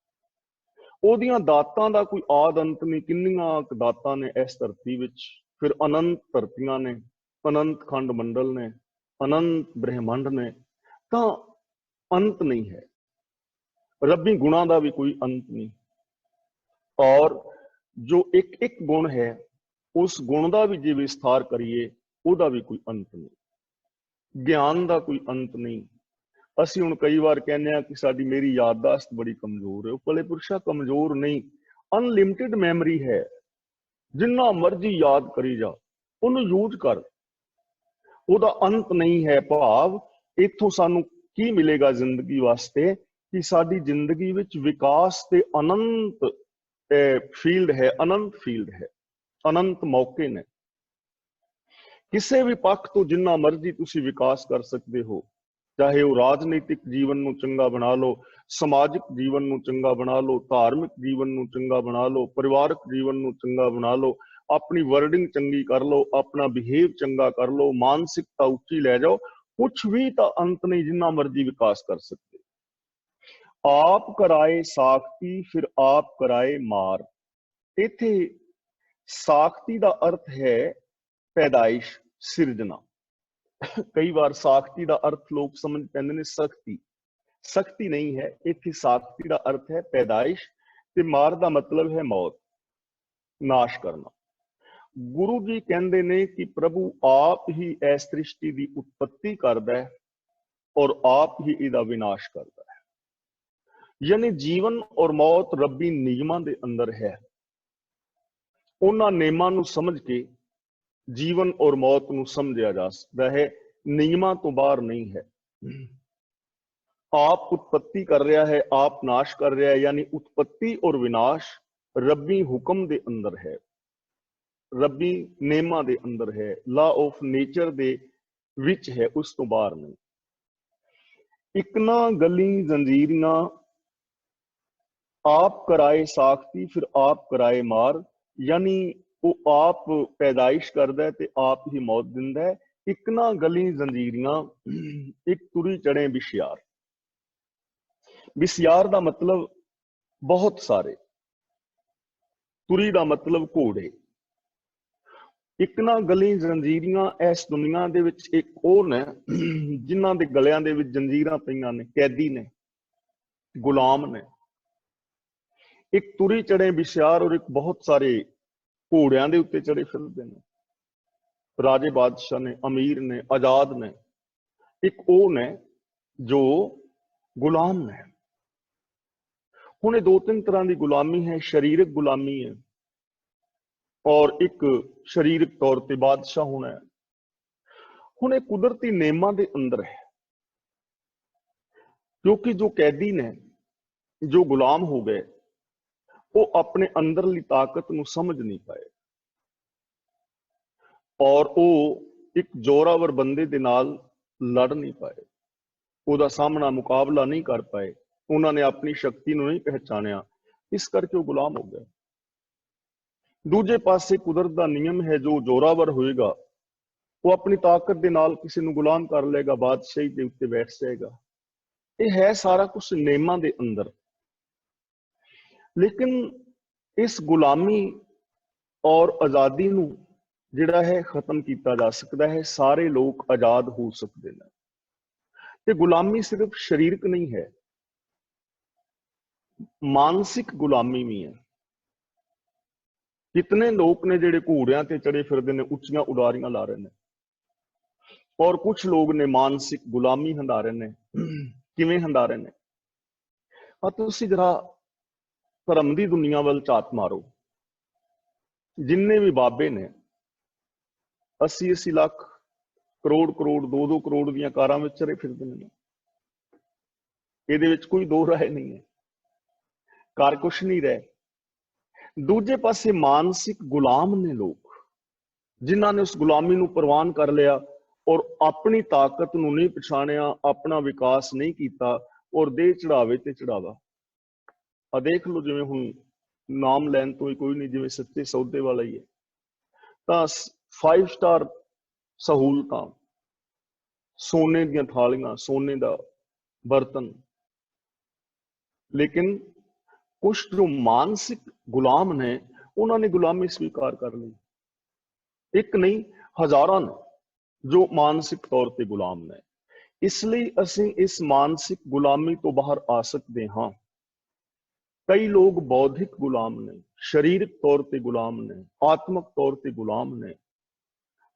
ਉਹਦੀਆਂ ਦਾਤਾਂ ਦਾ ਕੋਈ ਆਦ ਅੰਤ ਨਹੀਂ। ਕਿੰਨੀਆਂ ਦਾਤਾਂ ਨੇ ਇਸ ਧਰਤੀ ਵਿੱਚ, ਫਿਰ ਅਨੰਤ ਧਰਤੀਆਂ ਨੇ, ਅਨੰਤ ਖੰਡ ਮੰਡਲ ਨੇ, ਅਨੰਤ ਬ੍ਰਹਿਮੰਡ ਨੇ, ਤਾਂ ਅੰਤ ਨਹੀਂ ਹੈ। ਰੱਬੀ ਗੁਣਾਂ ਦਾ ਵੀ ਕੋਈ ਅੰਤ ਨਹੀਂ। ਔਰ ਜੋ ਇੱਕ ਇੱਕ ਗੁਣ ਹੈ, ਉਸ ਗੁਣ ਦਾ ਵੀ ਜੇ ਵਿਸਥਾਰ ਕਰੀਏ, ਉਹਦਾ ਵੀ ਕੋਈ ਅੰਤ ਨਹੀਂ। ਗਿਆਨ ਦਾ ਕੋਈ ਅੰਤ ਨਹੀਂ। ਅਸੀਂ ਹੁਣ ਕਈ ਵਾਰ ਕਹਿੰਦੇ ਹਾਂ ਕਿ ਸਾਡੀ ਮੇਰੀ ਯਾਦਦਾਸ਼ਤ ਬੜੀ ਕਮਜ਼ੋਰ ਹੈ। ਉਹ ਭਲੇ ਪੁਰਸ਼ਾ ਕਮਜ਼ੋਰ ਨਹੀਂ, ਅਨਲਿਮਿਟਿਡ ਮੈਮਰੀ ਹੈ। ਜਿੰਨਾ ਮਰਜ਼ੀ ਯਾਦ ਕਰੀ ਜਾ, ਉਹਨੂੰ ਯੂਜ਼ ਕਰ, ਉਹਦਾ ਅੰਤ ਨਹੀਂ ਹੈ। ਭਾਵ ਇੱਥੋਂ ਸਾਨੂੰ ਕੀ ਮਿਲੇਗਾ ਜ਼ਿੰਦਗੀ ਵਾਸਤੇ ਕਿ ਸਾਡੀ ਜ਼ਿੰਦਗੀ ਵਿੱਚ ਵਿਕਾਸ ਤੇ ਅਨੰਤ ਫੀਲਡ ਹੈ, ਅਨੰਤ ਫੀਲਡ ਹੈ, ਅਨੰਤ ਮੌਕੇ ਨੇ। ਕਿਸੇ ਵੀ ਪੱਖ ਤੋਂ ਜਿੰਨਾ ਮਰਜ਼ੀ ਤੁਸੀਂ ਵਿਕਾਸ ਕਰ ਸਕਦੇ ਹੋ, ਚਾਹੇ ਉਹ ਰਾਜਨੀਤਿਕ ਜੀਵਨ ਨੂੰ ਚੰਗਾ ਬਣਾ ਲਓ, ਸਮਾਜਿਕ ਜੀਵਨ ਨੂੰ ਚੰਗਾ ਬਣਾ ਲਓ, ਧਾਰਮਿਕ ਜੀਵਨ ਨੂੰ ਚੰਗਾ ਬਣਾ ਲਓ, ਪਰਿਵਾਰਕ ਜੀਵਨ ਨੂੰ ਚੰਗਾ ਬਣਾ ਲਓ, ਆਪਣੀ ਵਰਡਿੰਗ ਚੰਗੀ ਕਰ ਲਓ, ਆਪਣਾ ਬਿਹੇਵ ਚੰਗਾ ਕਰ ਲਓ, ਮਾਨਸਿਕਤਾ ਉੱਚੀ ਲੈ ਜਾਓ, ਕੁਛ ਵੀ ਤਾਂ ਅੰਤ ਨਹੀਂ ਜਿੰਨਾ ਮਰਜ਼ੀ ਵਿਕਾਸ ਕਰ ਸਕਦੇ। ਆਪ ਕਰਾਏ ਸਾਖਤੀ ਫਿਰ ਆਪ ਕਰਾਏ ਮਾਰ। ਇੱਥੇ साखती का अर्थ है पैदाइश, सिरजना। कई बार साखती का अर्थ लोग समझ पैंदे ने सख्ती, सख्ती नहीं है। इत्थे साखती का अर्थ है पैदाइश, ते मार का मतलब है मौत, नाश करना। गुरु जी कहते ने कि प्रभु आप ही इस सृष्टि की उत्पत्ति करता है और आप ही इसका विनाश करता है। यानी जीवन और मौत रब्बी नियमां दे अंदर है। उन्हां नियमां नूं समझ के जीवन और मौत नूं समझा जा सकता है, नियमां तो बाहर नहीं है। आप उत्पत्ति कर रहा है, आप नाश कर रहा है, यानी उत्पत्ति और विनाश रब्बी हुक्म दे अंदर है, रब्बी नेमां दे अंदर है, लॉ ऑफ नेचर दे विच है, उस तो बाहर नहीं। इकना गली जंजीरियां आप कराए साखती फिर आप कराए मार, यानी वो आप पैदाइश करदा है ते आप ही मौत दिंदा है। इकना गली जंजीरियां एक तुरी चढ़े बिशियार, बिशियार का मतलब बहुत सारे, तुरी का मतलब घोड़े। इकना गली जंजीरियां इस दुनिया दे विच एक ओह ने जिन्हां दे गलियां दे विच जंजीरां पईयां ने, कैदी ने, गुलाम ने। एक तुरी चढ़े बिशियार और एक बहुत सारे घोड़ियां दे उत्ते चढ़े फिरदे ने, राजे बादशाह ने, अमीर ने, आजाद ने। एक ओह ने जो गुलाम ने। हुण दो तीन तरह की गुलामी है, शरीरक गुलामी है और एक शरीरक तौर पर बादशाह होना है। हुण ये कुदरती नियमां दे अंदर है, क्योंकि जो कैदी ने, जो गुलाम हो गए, वो अपने अंदरली ताकत नूं समझ नहीं पाए और वो एक जोरावर बंदे दे नाल लड़ नहीं पाए, ਉਹਦਾ सामना मुकाबला नहीं कर पाए। उन्होंने अपनी शक्ति ਨੂੰ नहीं पहचानिया, इस करके वो गुलाम हो गए। दूजे पासे कुदरत का नियम है, जो जोरावर होएगा वो अपनी ताकत के नाल किसी ਨੂੰ गुलाम कर लेगा, बादशाही के उत्ते बैठ जाएगा। ये है सारा कुछ नियमां दे अंदर। लेकिन इस गुलामी और आजादी ਨੂੰ ਜਿਹੜਾ है खत्म किया जा सकता है, सारे लोग आजाद हो सकते हैं। ते गुलामी सिर्फ शरीरक नहीं है, मानसिक गुलामी भी है। कितने लोग ने जेडे घोड़ियां ते चढ़े फिरदे ने, उच्चियां उडारियां ला रहे हैं, और कुछ लोग ने मानसिक गुलामी हंदा रहे ने। किवें हंदा रहे ने? तुसीं जरा धर्म की दुनिया वल झात मारो, जिन्ने भी बाबे ने 80-80 लाख करोड़ करोड़ 2-2 करोड़ ਦੀਆਂ ਕਾਰਾਂ ਵਿੱਚ ਚੜੇ ਫਿਰਦੇ ਨੇ। ਇਹਦੇ ਵਿੱਚ कोई दो राय नहीं है, कर कुछ नहीं रहे। दूजे पासे मानसिक गुलाम ने लोग, जिन्होंने उस गुलामी नूं प्रवान कर लिया और अपनी ताकत नूं नहीं पछाणिया, अपना विकास नहीं किया और दे चढ़ावे ते चढ़ावा। देख लो जिवें हुण नाम लैन तो ही कोई नहीं, जिवें सच्चे सौदे वाला ही है, तां 5 स्टार सहूलतां, सोने ਦੀਆਂ थालियां, सोने का बर्तन। लेकिन कुछ जो मानसिक गुलाम ने, उन्होंने गुलामी स्वीकार कर ली। एक नहीं, हजारां ने जो मानसिक तौर पर गुलाम ने। इसलिए असीं इस मानसिक गुलामी तो बाहर आ सकते हाँ। कई लोग बौद्धिक गुलाम ने, शरीरक तौर पर गुलाम ने, आत्मक तौर पर गुलाम ने,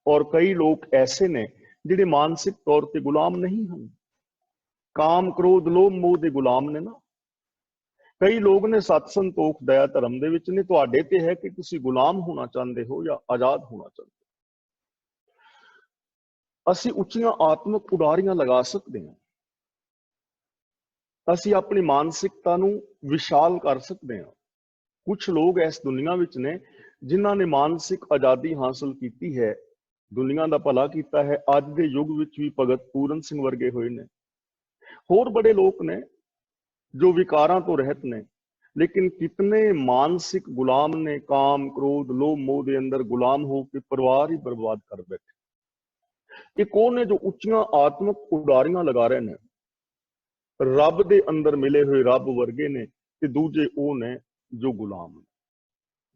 और कई लोग ऐसे ने जिहड़े मानसिक तौर पर गुलाम नहीं हैं। काम क्रोध लोभ मोह के गुलाम ने ना। कई लोग ने सत संतोख दया धर्म दे विच ने, तुहाडे ते है कि तुसीं गुलाम होना चाहते हो या आजाद होना चाहते हो। असीं उच्चियां आत्मक उडारियां लगा सकते हैं, असीं अपनी मानसिकता नूं विशाल कर सकते हैं। कुछ लोग इस दुनिया विच ने जिन्हां ने मानसिक आजादी हासिल की है, दुनिया का भला किया है। अज के युग विच भी भगत पूरन सिंह वर्गे होए ने, होर बड़े लोग ने जो विकारां तो रहत ने, लेकिन कितने मानसिक गुलाम ने, काम क्रोध लोभ मोह के अंदर गुलाम हो के परिवार ही बर्बाद कर बैठे। एक वो ने जो उच्चियां आत्मक उडारियां लगा रहे ने, रब दे अंदर मिले हुए रब वर्गे ने, ते दूजे वो ने जो गुलाम ने।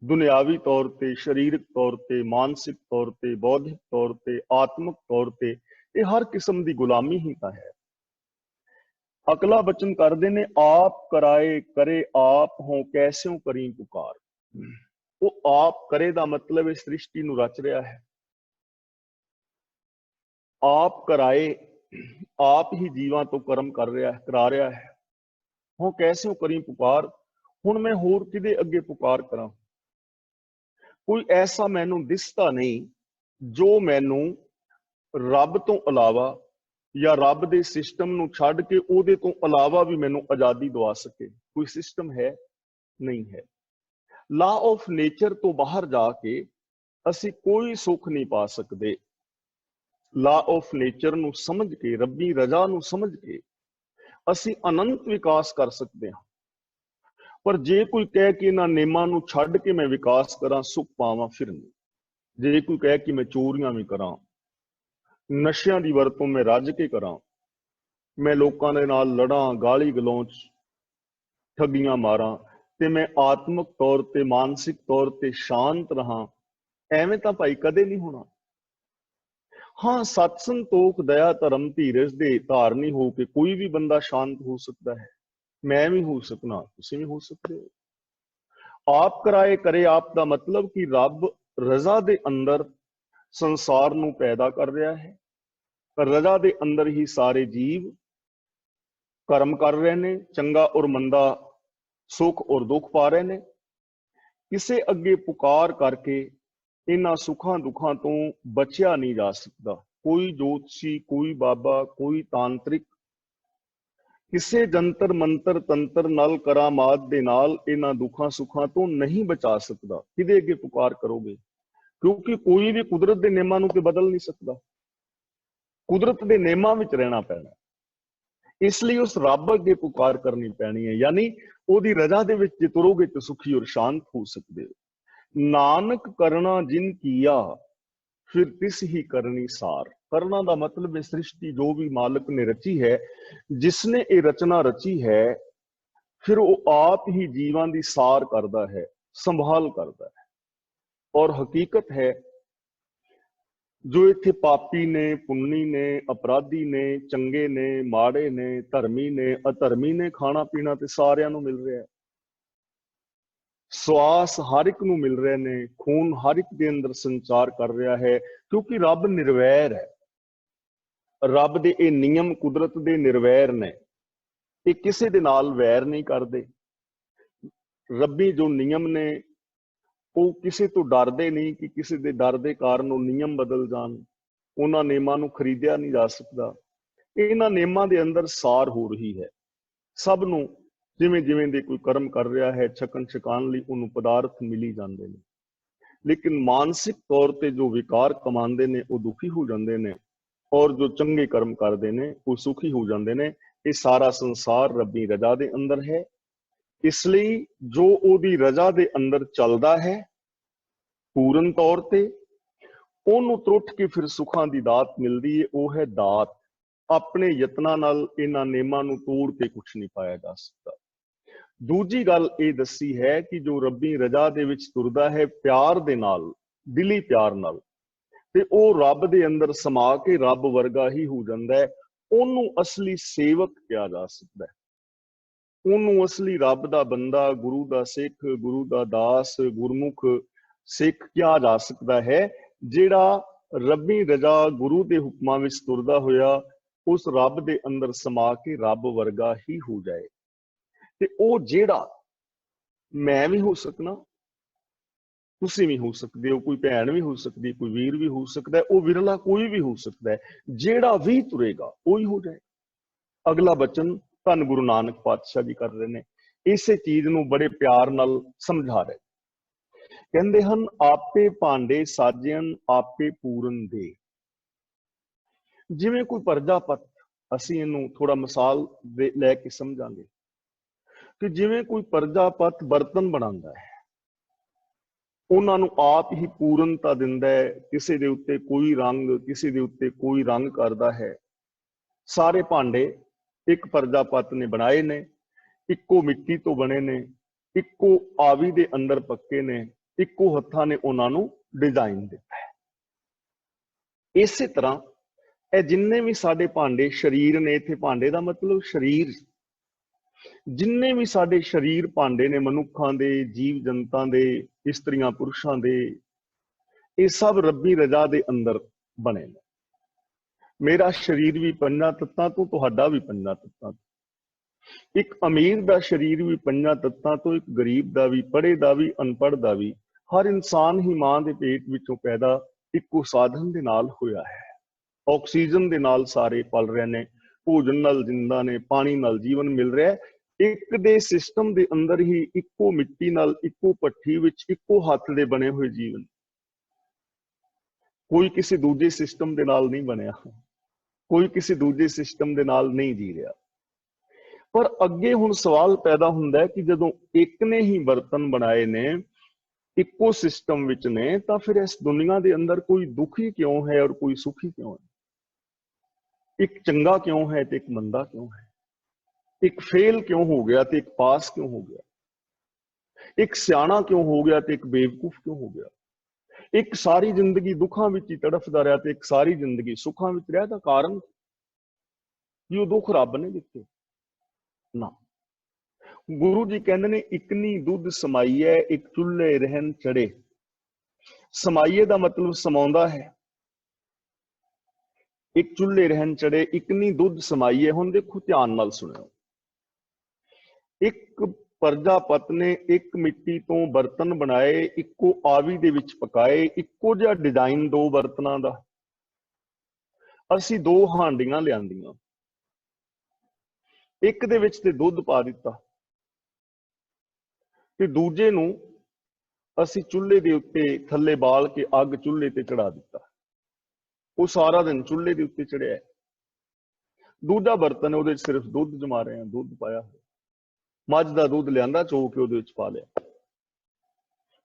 दुनियावी तौर पे, शरीरक तौर पे, मानसिक तौर पे, बौद्धिक तौर पे, आत्मक तौर पे, ये हर किस्म की गुलामी ही तो है। अगला बचन करते ने, आप कराए करे आप हो कैस्यों करी पुकार। वो आप करे दा मतलब इस सृष्टि नूं रच रहा है। आप कराए, आप ही जीवां तो कर्म कर रहा है, करा रहा है। हो कैस्यों करी पुकार, हुण मैं होर किदे अगे पुकार करा। कोई ऐसा मैनू दिसता नहीं जो मैनू रब तो अलावा या रब दे सिस्टम नूं छड्ड के ओदे तो अलावा भी मैनू आजादी दवा सके। कोई सिस्टम है नहीं है। लॉ ऑफ नेचर तो बाहर जाके असी कोई सुख नहीं पा सकते। लॉ ऑफ नेचर नूं समझ के, रब्बी रजा नूं समझ के असी अनंत विकास कर सकते हैं। पर जे कोई कह के इन्हां नेमां नूं छड्ड के मैं विकास करा, सुख पावां, फिर नहीं। जे कोई कह कि मैं चोरियां भी करा, नशियां दी वरतों मैं रज के करा, मैं लोकां दे नाल लड़ा, गाली गलौच, ठगियां मारा, ते मैं आत्मक तौर ते, मानसिक तौर ते शांत रहा, एवें तां भाई कदे नहीं होना। हाँ, सत संतोख दया धर्म धीरज दे धारनी हो के कोई भी बंदा शांत हो सकता है। मैं भी हो सकना, तुसीं भी हो सकते हो। आप कराए करे आप दा मतलब कि रब रजा दे अंदर संसार नूं पैदा कर रहा है। रजा दे अंदर ही सारे जीव कर्म कर रहे ने, चंगा और मंदा, सुख और दुख पा रहे ने। किसे अगे पुकार करके इन्हां सुखां दुखां तो बचिया नहीं जा सकता। कोई ज्योतिषी, कोई बाबा, कोई तांत्रिक किसे जंतर मंतर तंत्र नाल करामात दे नाल इन्हां दुखां सुखां तो नहीं बचा सकता। किदे अगे पुकार करोगे? क्योंकि कोई भी कुदरत के नियमां नूं ते बदल नहीं सकता। कुदरत के नियमां विच रहना पैना, इसलिए उस रब अगे पुकार करनी पैनी है। यानी ओदी रजा दे विच जे तुरोगे तो सुखी और शांत हो सकते हो। नानक करना जिन किया फिर तिस ही करनी सार। करना दा मतलब है सृष्टि जो भी मालिक ने रची है, जिसने ये रचना रची है, फिर वो आप ही जीवां दी सार करता है, संभाल करता है। और हकीकत है जो इत्थे पापी ने, पुन्नी ने, अपराधी ने, चंगे ने, माड़े ने, धर्मी ने, अधर्मी ने, खाना पीना ते सारियां नूं मिल रहा है। श्वास हर एक नूं मिल रहे ने, खून हर एक दे अंदर संचार कर रहा है, क्योंकि रब निर्वैर है। रब दे ये नियम कुदरत दे निर्वैर ने, ये किसी दे नाल वैर नहीं करते। रब्बी जो नियम ने वो किसी तो डरते नहीं कि किसी के डर के कारण वो नियम बदल जान। उन्होंने नियमां नूं खरीदिया नहीं जा सकता। इन्हां नियमां दे अंदर सार हो रही है। सब नूं जिवें जिवें दे कोई कर्म कर रहा है, छकन छकान लई उन्होंने पदार्थ मिली जाते हैं। लेकिन मानसिक तौर पर जो विकार कमाते हैं वो दुखी हो जाते हैं, और जो चंगे कर्म करते हैं वो सुखी हो जाते हैं। ये सारा संसार रब्बी रजा दे अंदर है। इसलिए जो ओदी रजा दे अंदर चलता है पूर्ण तौर ते, ਉਹਨੂੰ त्रुट के फिर सुखां दी दात मिलती है। वो है दात। अपने यत्नां नाल इन्हां नियमां नूं तोड़ के कुछ नहीं पाया जा सकता। दूजी गल ये दसी है कि जो रब्बी रजा दे विच तुरदा है प्यार दे नाल, दिली प्यार नाल, ते ओ रब दे अंदर समा के रब वर्गा ही हो जांदा है। ਉਹਨੂੰ असली सेवक कहा जा सकता है। ਉਹਨੂੰ असली रब दा बंदा, गुरु दा सिख, गुरु दा दास, गुरमुख सिख कहा जा सकता है, जिहड़ा रब्बी रजा गुरु के हुक्मां विच तुरदा होया उस रब दे अंदर समा के रब वर्गा ही हो जाए। ते ओ जिहड़ा मैं भी हो सकना, तुसीं भी हो सकते हो, कोई भैन भी हो सकती है, कोई वीर भी हो सकता है, वो विरला कोई भी हो सकता है, जिहड़ा भी तुरेगा वही हो जाए। अगला बचन धन गुरु नानक पातशाह जी कर रहे हैं। इसे चीज नूं बड़े प्यार नाल समझा रहे। कहते हैं आपे भांडे साजन आपे पूरन दे। जिवें कोई प्रजापत, असीं इहनूं थोड़ा मिसाल दे लैके समझांगे कि जिवें कोई प्रजापत बर्तन बनांदा है, उन्हां नूं आप ही पूरनता दिंदा है। किसी दे उत्ते कोई रंग, किसी दे उत्ते कोई रंग करदा है। सारे भांडे एक प्रजापत ने बनाए ने, इक्को मिट्टी तो बने ने, इक्को आवी दे अंदर पक्के ने, ਇੱਕੋ ਹੱਥਾਂ ਨੇ ਉਹਨਾਂ ਨੂੰ ਡਿਜ਼ਾਈਨ ਦਿੱਤਾ ਹੈ। ਇਸੇ ਤਰ੍ਹਾਂ ਇਹ ਜਿੰਨੇ ਵੀ ਸਾਡੇ ਭਾਂਡੇ ਸਰੀਰ ਨੇ, ਇੱਥੇ ਭਾਂਡੇ ਦਾ ਮਤਲਬ ਸਰੀਰ, ਜਿੰਨੇ ਵੀ ਸਾਡੇ ਸਰੀਰ ਭਾਂਡੇ ਨੇ, ਮਨੁੱਖਾਂ ਦੇ, ਜੀਵ ਜੰਤਾਂ ਦੇ, ਇਸਤਰੀਆਂ ਪੁਰਸ਼ਾਂ ਦੇ, ਇਹ ਸਭ ਰੱਬੀ ਰਜ਼ਾ ਦੇ ਅੰਦਰ ਬਣੇ ਨੇ। ਮੇਰਾ ਸਰੀਰ ਵੀ ਪੰਜਾਂ ਤੱਤਾਂ ਤੋਂ, ਤੁਹਾਡਾ ਵੀ ਪੰਜਾਂ ਤੱਤਾਂ ਤੋਂ। ਇੱਕ ਅਮੀਰ ਦਾ ਸਰੀਰ ਵੀ ਪੰਜਾਂ ਤੱਤਾਂ ਤੋਂ, ਇੱਕ ਗਰੀਬ ਦਾ ਵੀ, ਪੜ੍ਹੇ ਦਾ ਵੀ, ਅਨਪੜ੍ਹ ਦਾ ਵੀ। ਹਰ ਇਨਸਾਨ ਹੀ ਮਾਂ ਦੇ ਪੇਟ ਵਿੱਚੋਂ ਪੈਦਾ ਇੱਕੋ ਸਾਧਨ ਦੇ ਨਾਲ ਹੋਇਆ ਹੈ। ਆਕਸੀਜਨ ਦੇ ਨਾਲ ਸਾਰੇ ਪਲ ਰਹੇ ਨੇ, ਭੋਜਨ ਨਾਲ ਜਿੰਦਾ ਨੇ, ਪਾਣੀ ਨਾਲ ਜੀਵਨ ਮਿਲ ਰਿਹਾ ਹੈ। ਇੱਕ ਦੇ ਸਿਸਟਮ ਦੇ ਅੰਦਰ ਹੀ ਇੱਕੋ ਮਿੱਟੀ ਨਾਲ, ਇੱਕੋ ਭੱਠੀ ਵਿੱਚ, ਇੱਕੋ ਹੱਥ ਦੇ ਬਣੇ ਹੋਏ ਜੀਵਨ। ਕੋਈ ਕਿਸੇ ਦੂਜੇ ਸਿਸਟਮ ਦੇ ਨਾਲ ਨਹੀਂ ਬਣਿਆ, ਕੋਈ ਕਿਸੇ ਦੂਜੇ ਸਿਸਟਮ ਦੇ ਨਾਲ ਨਹੀਂ ਜੀ ਰਿਹਾ। ਪਰ ਅੱਗੇ ਹੁਣ ਸਵਾਲ ਪੈਦਾ ਹੁੰਦਾ ਹੈ ਕਿ ਜਦੋਂ ਇੱਕ ਨੇ ਹੀ ਬਰਤਨ ਬਣਾਏ ਨੇ, ਇੱਕੋ ਸਿਸਟਮ ਵਿੱਚ ਨੇ, ਤਾਂ ਫਿਰ ਇਸ ਦੁਨੀਆ ਦੇ ਅੰਦਰ ਕੋਈ ਦੁਖੀ ਕਿਉਂ ਹੈ ਔਰ ਕੋਈ ਸੁਖੀ ਕਿਉਂ ਹੈ? ਇੱਕ ਚੰਗਾ ਕਿਉਂ ਹੈ ਤੇ ਇੱਕ ਮੰਦਾ ਕਿਉਂ ਹੈ? ਇੱਕ ਫੇਲ ਕਿਉਂ ਹੋ ਗਿਆ ਤੇ ਇੱਕ ਪਾਸ ਕਿਉਂ ਹੋ ਗਿਆ? ਇੱਕ ਸਿਆਣਾ ਕਿਉਂ ਹੋ ਗਿਆ ਤੇ ਇੱਕ ਬੇਵਕੂਫ ਕਿਉਂ ਹੋ ਗਿਆ? ਇੱਕ ਸਾਰੀ ਜ਼ਿੰਦਗੀ ਦੁੱਖਾਂ ਵਿੱਚ ਹੀ ਤੜਫਦਾ ਰਿਹਾ ਤੇ ਇੱਕ ਸਾਰੀ ਜ਼ਿੰਦਗੀ ਸੁੱਖਾਂ ਵਿੱਚ ਰਿਹਾ। ਤਾਂ ਕਾਰਨ ਕਿ ਉਹ ਦੁੱਖ ਰੱਬ ਨੇ ਦਿੱਤੇ ਨਾ। ਗੁਰੂ ਜੀ ਕਹਿੰਦੇ ਨੇ, ਇਕਨੀ ਦੁੱਧ ਸਮਾਈਐ, ਇੱਕ ਚੁੱਲ੍ਹੇ ਰਹਿਣ ਚੜੇ। ਸਮਾਈਏ ਦਾ ਮਤਲਬ ਸਮਾਉਂਦਾ ਹੈ। ਇੱਕ ਚੁੱਲ੍ਹੇ ਰਹਿਣ ਚੜੇ, ਇਕਨੀ ਦੁੱਧ ਸਮਾਈਏ। ਹੁਣ ਦੇਖੋ, ਧਿਆਨ ਨਾਲ ਸੁਣਿਓ। ਇੱਕ ਪ੍ਰਜਾਪਤ ਨੇ ਇੱਕ ਮਿੱਟੀ ਤੋਂ ਬਰਤਨ ਬਣਾਏ, ਇੱਕੋ ਆਵੀ ਦੇ ਵਿੱਚ ਪਕਾਏ, ਇੱਕੋ ਜਿਹਾ ਡਿਜ਼ਾਈਨ ਦੋ ਬਰਤਨਾਂ ਦਾ। ਅਸੀਂ ਦੋ ਹਾਂਡੀਆਂ ਲਿਆਂਦੀਆਂ, ਇੱਕ ਦੇ ਵਿੱਚ ਤੇ ਦੁੱਧ ਪਾ ਦਿੱਤਾ ਤੇ ਦੂਜੇ ਨੂੰ ਅਸੀਂ ਚੁੱਲ੍ਹੇ ਦੇ ਉੱਤੇ ਥੱਲੇ ਬਾਲ ਕੇ ਅੱਗ ਚੁੱਲ੍ਹੇ ਤੇ ਚੜਾ ਦਿੱਤਾ। ਉਹ ਸਾਰਾ ਦਿਨ ਚੁੱਲ੍ਹੇ ਦੇ ਉੱਤੇ ਚੜਿਆ। ਦੂਜਾ ਬਰਤਨ ਹੈ, ਉਹਦੇ ਵਿੱਚ ਸਿਰਫ ਦੁੱਧ ਜਮਾ ਰਹੇ ਹਾਂ, ਦੁੱਧ ਪਾਇਆ ਹੋਇਆ। ਮੱਝ ਦਾ ਦੁੱਧ ਲਿਆਂਦਾ, ਚੋ ਕੇ ਉਹਦੇ ਵਿੱਚ ਪਾ ਲਿਆ,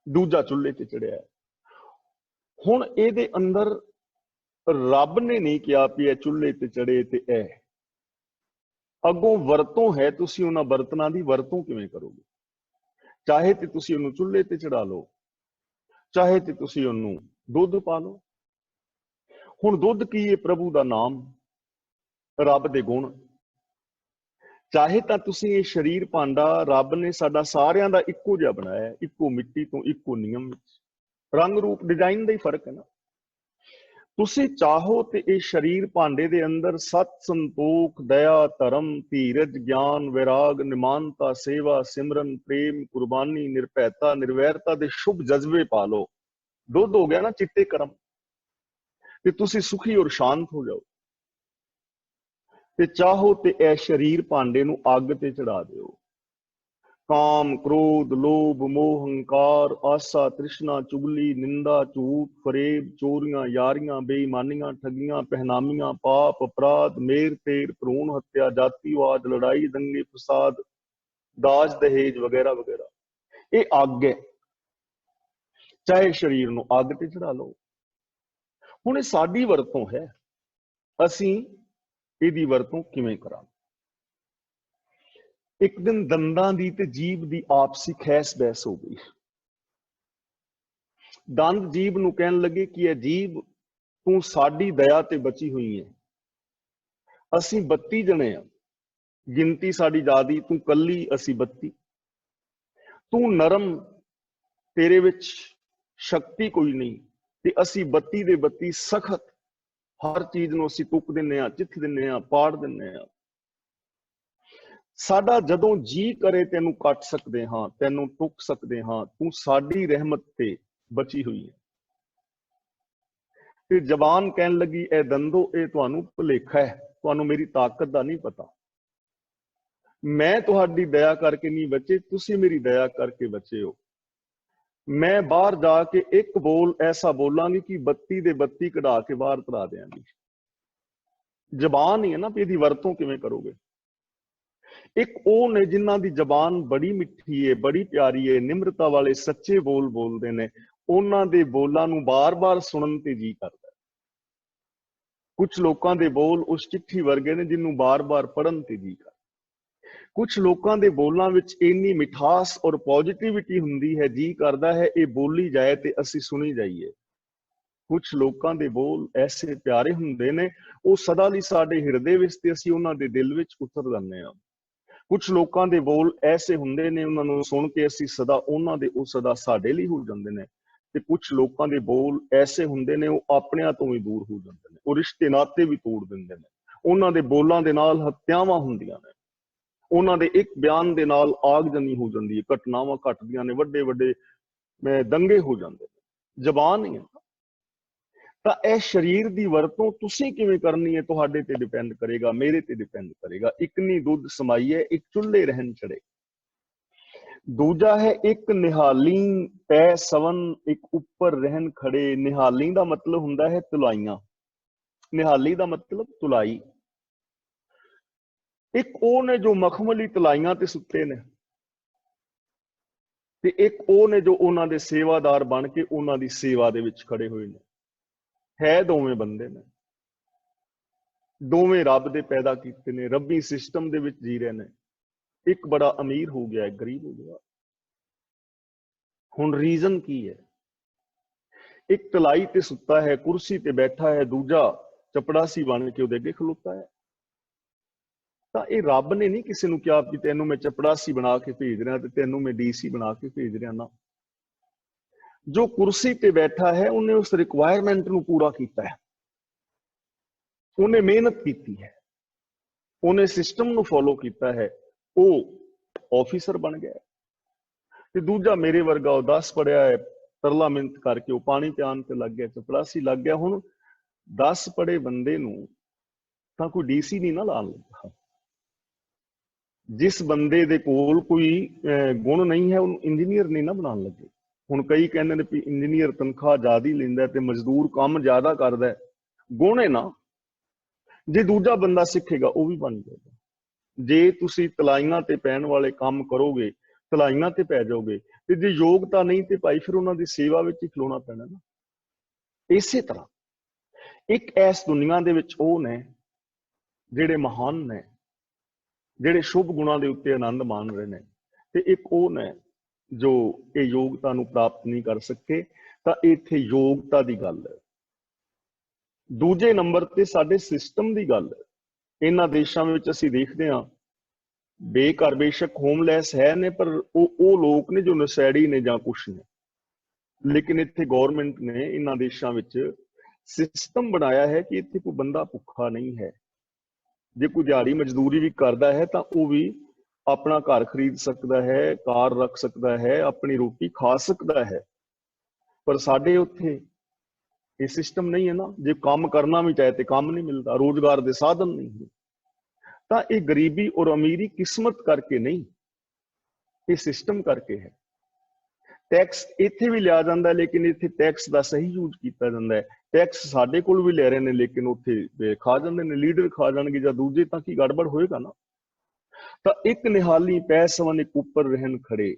ਦੂਜਾ ਚੁੱਲ੍ਹੇ ਤੇ ਚੜਿਆ। ਹੁਣ ਇਹਦੇ ਅੰਦਰ ਰੱਬ ਨੇ ਨਹੀਂ ਕਿਹਾ ਵੀ ਇਹ ਚੁੱਲ੍ਹੇ ਤੇ ਚੜੇ ਤੇ ਇਹ ਅੱਗੋਂ ਵਰਤੋਂ ਹੈ। ਤੁਸੀਂ ਉਹਨਾਂ ਬਰਤਨਾਂ ਦੀ ਵਰਤੋਂ ਕਿਵੇਂ ਕਰੋਗੇ? ਚਾਹੇ ਤੇ ਤੁਸੀਂ ਉਹਨੂੰ ਚੁੱਲ੍ਹੇ ਤੇ ਚੜਾ ਲਓ, ਚਾਹੇ ਤੇ ਤੁਸੀਂ ਉਹਨੂੰ ਦੁੱਧ ਪਾ ਲਓ। ਹੁਣ ਦੁੱਧ ਕੀ ਹੈ? ਪ੍ਰਭੂ ਦਾ ਨਾਮ, ਰੱਬ ਦੇ ਗੁਣ। ਚਾਹੇ ਤਾਂ ਤੁਸੀਂ ਇਹ ਸਰੀਰ ਭਾਂਡਾ, ਰੱਬ ਨੇ ਸਾਡਾ ਸਾਰਿਆਂ ਦਾ ਇੱਕੋ ਜਿਹਾ ਬਣਾਇਆ, ਇੱਕੋ ਮਿੱਟੀ ਤੋਂ, ਇੱਕੋ ਨਿਯਮ ਵਿੱਚ। ਰੰਗ ਰੂਪ ਡਿਜ਼ਾਈਨ ਦਾ ਹੀ ਫਰਕ ਹੈ ਨਾ। ਤੁਸੀਂ ਚਾਹੋ ਤੇ ਇਹ ਸਰੀਰ ਭਾਂਡੇ ਦੇ ਅੰਦਰ ਸਤ, ਸੰਤੋਖ, ਦਇਆ, ਧਰਮ, ਧੀਰਜ, ਗਿਆਨ, ਵਿਰਾਗ, ਨਿਮਾਨਤਾ, ਸੇਵਾ, ਸਿਮਰਨ, ਪ੍ਰੇਮ, ਕੁਰਬਾਨੀ, ਨਿਰਭੈਤਾ, ਨਿਰਵੈਰਤਾ ਦੇ ਸ਼ੁਭ ਜਜ਼ਬੇ ਪਾ ਲਓ। ਦੁੱਧ ਹੋ ਗਿਆ ਨਾ ਚਿੱਟੇ ਕਰਮ, ਤੇ ਤੁਸੀਂ ਸੁਖੀ ਔਰ ਸ਼ਾਂਤ ਹੋ ਜਾਓ। ਤੇ ਚਾਹੋ ਤੇ ਇਹ ਸਰੀਰ ਭਾਂਡੇ ਨੂੰ ਅੱਗ ਤੇ ਚੜਾ ਦਿਓ। ਕਾਮ, ਕ੍ਰੋਧ, ਲੋਭ, ਮੋਹ, ਹੰਕਾਰ, ਆਸਾ, ਤ੍ਰਿਸ਼ਨਾ, ਚੁਗਲੀ, ਨਿੰਦਾ, ਝੂਠ, ਫਰੇਬ, ਚੋਰੀਆਂ, ਯਾਰੀਆਂ, ਬੇਈਮਾਨੀਆਂ, ਠੱਗੀਆਂ, ਪਹਿਨਾਮੀਆਂ, ਪਾਪ, ਅਪਰਾਧ, ਮੇਰ ਤੇਰ, ਭਰੂਣ ਹੱਤਿਆ, ਜਾਤੀਵਾਦ, ਲੜਾਈ, ਦੰਗੇ, ਫਸਾਦ, ਦਾਜ, ਦਹੇਜ ਵਗੈਰਾ ਵਗੈਰਾ, ਇਹ ਅੱਗ ਹੈ। ਚਾਹੇ ਸਰੀਰ ਨੂੰ ਅੱਗ ਤੇ ਚੜਾ ਲਓ। ਹੁਣ ਇਹ ਸਾਡੀ ਵਰਤੋਂ ਹੈ, ਅਸੀਂ ਇਹਦੀ ਵਰਤੋਂ ਕਿਵੇਂ ਕਰਾਂਗੇ? ਇੱਕ ਦਿਨ ਦੰਦਾਂ ਦੀ ਤੇ ਜੀਭ ਦੀ ਆਪਸੀ ਖਹਿਸ ਬਹਿਸ ਹੋ ਗਈ। ਦੰਦ ਜੀਭ ਨੂੰ ਕਹਿਣ ਲੱਗੇ ਕਿ ਇਹ ਜੀਭ, ਤੂੰ ਸਾਡੀ ਦਇਆ ਤੇ ਬਚੀ ਹੋਈ ਹੈ। ਅਸੀਂ 32 ਜਣੇ ਆ, ਗਿਣਤੀ ਸਾਡੀ ਜ਼ਿਆਦੀ, ਤੂੰ ਕੱਲੀ, ਅਸੀਂ 32। ਤੂੰ ਨਰਮ, ਤੇਰੇ ਵਿੱਚ ਸ਼ਕਤੀ ਕੋਈ ਨਹੀਂ, ਤੇ ਅਸੀਂ 32 ਦੇ 32 ਸਖਤ। ਹਰ ਚੀਜ਼ ਨੂੰ ਅਸੀਂ ਤੁੱਕ ਦਿੰਨੇ ਆ, ਚਿੱਥ ਦਿੰਨੇ ਆ, ਪਾੜ ਦਿੰਨੇ ਆ। ਸਾਡਾ ਜਦੋਂ ਜੀ ਕਰੇ ਤੈਨੂੰ ਕੱਟ ਸਕਦੇ ਹਾਂ, ਤੈਨੂੰ ਟੁੱਕ ਸਕਦੇ ਹਾਂ, ਤੂੰ ਸਾਡੀ ਰਹਿਮਤ ਤੇ ਬਚੀ ਹੋਈ ਹੈ। ਤੇ ਜ਼ਬਾਨ ਕਹਿਣ ਲੱਗੀ, ਇਹ ਦੰਦੋ, ਇਹ ਤੁਹਾਨੂੰ ਭੁਲੇਖਾ ਹੈ, ਤੁਹਾਨੂੰ ਮੇਰੀ ਤਾਕਤ ਦਾ ਨਹੀਂ ਪਤਾ। ਮੈਂ ਤੁਹਾਡੀ ਦਇਆ ਕਰਕੇ ਨਹੀਂ ਬਚੇ, ਤੁਸੀਂ ਮੇਰੀ ਦਇਆ ਕਰਕੇ ਬਚੇ ਹੋ। ਮੈਂ ਬਾਹਰ ਜਾ ਕੇ ਇੱਕ ਬੋਲ ਐਸਾ ਬੋਲਾਂਗੀ ਕਿ 32 ਦੇ 32 ਕਢਾ ਕੇ ਬਾਹਰ ਤਰਾ ਦਿਆਂਗੀ। ਜ਼ਬਾਨ ਹੀ ਹੈ ਨਾ, ਵੀ ਇਹਦੀ ਵਰਤੋਂ ਕਿਵੇਂ ਕਰੋਗੇ? ਇੱਕ ਉਹ ਨੇ ਜਿਨ੍ਹਾਂ ਦੀ ਜ਼ਬਾਨ ਬੜੀ ਮਿੱਠੀ ਹੈ, ਬੜੀ ਪਿਆਰੀ ਹੈ, ਨਿਮਰਤਾ ਵਾਲੇ ਸੱਚੇ ਬੋਲ ਬੋਲਦੇ ਨੇ। ਉਹਨਾਂ ਦੇ ਬੋਲਾਂ ਨੂੰ ਬਾਰ-ਬਾਰ ਸੁਣਨ ਤੇ ਜੀ ਕਰਦਾ। ਕੁਝ ਲੋਕਾਂ ਦੇ ਬੋਲ ਉਸ ਚਿੱਠੀ ਵਰਗੇ ਨੇ ਜਿਹਨੂੰ ਬਾਰ-ਬਾਰ ਪੜ੍ਹਨ ਤੇ ਜੀ ਕਰਦਾ। कुछ लोगों के बोलों विच इन्नी मिठास और पॉजिटिविटी हुंदी है, जी करता है ये बोली जाए तो असी सुनी जाइए। कुछ लोगों के बोल ऐसे प्यारे हुंदे ने, वो सदा लई साडे हिरदे विच ते असी उन्हां दे दिल विच उतर जांदे हां। कुछ लोगों के बोल ऐसे हुंदे ने, उन्हां नूं सुन के असी सदा उन्हां दे ओ सदा साडे लई हो जांदे ने। ते कुछ लोगों के बोल ऐसे हुंदे ने, वो अपनिआं तों भी दूर हो जांदे ने, वो रिश्ते नाते भी तोड़ दिंदे ने। उन्हां दे बोलां दे नाल हत्यावां हुंदियां ने, उन्हां दे एक बयान दे नाल आगजनी हो जाती है, घटनावां घटदियां ने, वड्डे वड्डे दंगे हो जाते हैं। जबान ही है ਤਾਂ ਇਹ शरीर की वरतों तुसीं किवें करनी है, तुहाडे ते डिपेंड करेगा, मेरे ते डिपेंड करेगा। इकनी दुध समाई है, एक चुल्हे रहन चढ़े। दूजा है एक निहाली पै सवन, एक उपर रहन खड़े। निहाली का मतलब हुंदा है तुलाइयां, निहाली का मतलब तुलाई। एक वो ने जो मखमली तुलाइयां ते सुते ने, ते एक वो ने जो उन्हां दे सेवादार बन के उन्हां दी सेवा दे विच खड़े हुए ने। है दोवें बंदे ने, दोवें रब दे पैदा कीते ने, रब्बी सिस्टम दे विच जी रहे ने। एक बड़ा अमीर हो गया, एक गरीब हो गया। हुण रीजन की है? एक तलाई ते सुता है, कुर्सी ते बैठा है, दूजा चपड़ासी बन के उहदे अगे खलोता है। ਤਾਂ ਇਹ ਰੱਬ ने नहीं किसी ਨੂੰ ਕਿਹਾ ਵੀ ਤੈਨੂੰ मैं चपड़ासी बना के भेज रहा, ਤੇ ਤੈਨੂੰ मैं डीसी बना के भेज रहा ना। जो कुर्सी ते बैठा है, उन्हें उस रिक्वायरमेंट ਨੂੰ पूरा किया है, उन्हें मेहनत की है, उन्हें सिस्टम ਨੂੰ फॉलो किया है, वो ऑफिसर बन गया। ਤੇ दूजा मेरे वर्गा वो 10 पढ़िया है, तरला मिन्नत करके वो पानी पियान ते लग गया, चपड़ासी लग गया। हुण 10 पढ़े बंदे ਨੂੰ ਤਾਂ कोई डीसी नहीं ना लाण लगा। जिस बंदे दे कोल कोई गुण नहीं है, उन्हें इंजीनियर नहीं ना बनाने लगे। हुण कई कहते हैं भी इंजीनियर तनख्वाह ज्यादा ही लैंदा ते मजदूर काम ज्यादा करदा है। गुण है ना, जे दूजा बंदा सिखेगा वो भी बन जाएगा। जे तुसी तलाइयां ते पैण वाले काम करोगे, तलाइयां ते पै जाओगे, ते जे योग्यता नहीं ते भाई फिर उन्हां दी सेवा विच ही खलोना पैना ना। इसे तरह एक ऐस दुनिया दे विच वो ने जिहड़े महान ने, ਜਿਹੜੇ शुभ गुणों के उत्ते आनंद मान रहे हैं, ते एक वो ने जो ये योग्यता नूं प्राप्त नहीं कर सके। तो इत्थे योग्यता की गल है। दूजे नंबर ते साडे सिस्टम की गल है। इन्हां देशां विच असीं देखदे हां, बेघर बेशक होमलैस है ने, पर वो लोग ने जो नशैड़ी ने जां कुछ ने, लेकिन इत्थे गौरमेंट ने इन्हां देशां विच सिस्टम बनाया है कि इत्थे कोई बंदा भुखा नहीं है। जे कोई दिहाड़ी मजदूरी भी करता है तो वह भी अपना घर खरीद सकता है, कार रख सकता है, अपनी रोटी खा सकता है। पर साडे उत्थे ये सिस्टम नहीं है ना। जे काम करना भी चाहे तो काम नहीं मिलता, रोजगार के साधन नहीं है। तो ये गरीबी और अमीरी किस्मत करके नहीं, ये सिस्टम करके है। टैक्स इत्थे भी लिया जाता है, लेकिन इत्थे टैक्स का सही यूज किया जाता है। टैक्स साडे कोल भी ले रहे हैं, लेकिन उत्थे खा जाते हैं, लीडर खा जाएंगे जां दूजे, तां की गड़बड़ होएगा ना। तो एक निहाली पै सवन, एक उपर रहन खड़े।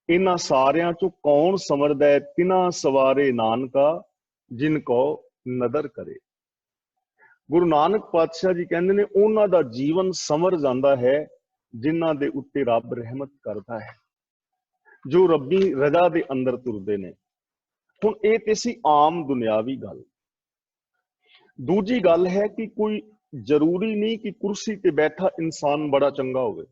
इन्हां सारियां चों कौन समरदा है, तिन्हां सवारे नानका जिनको नदर करे। गुरु नानक पातशाह जी कहते हैं, उन्हां दा जीवन समर जाता है जिन्हां दे उत्ते रब रहमत करता है, जो रब्बी रजा दे अंदर तुरदे ने। हुण ये ते सी आम दुनियावी गल। दूजी गल है कि कोई जरूरी नहीं कि कुर्सी ते बैठा इंसान बड़ा चंगा होवे,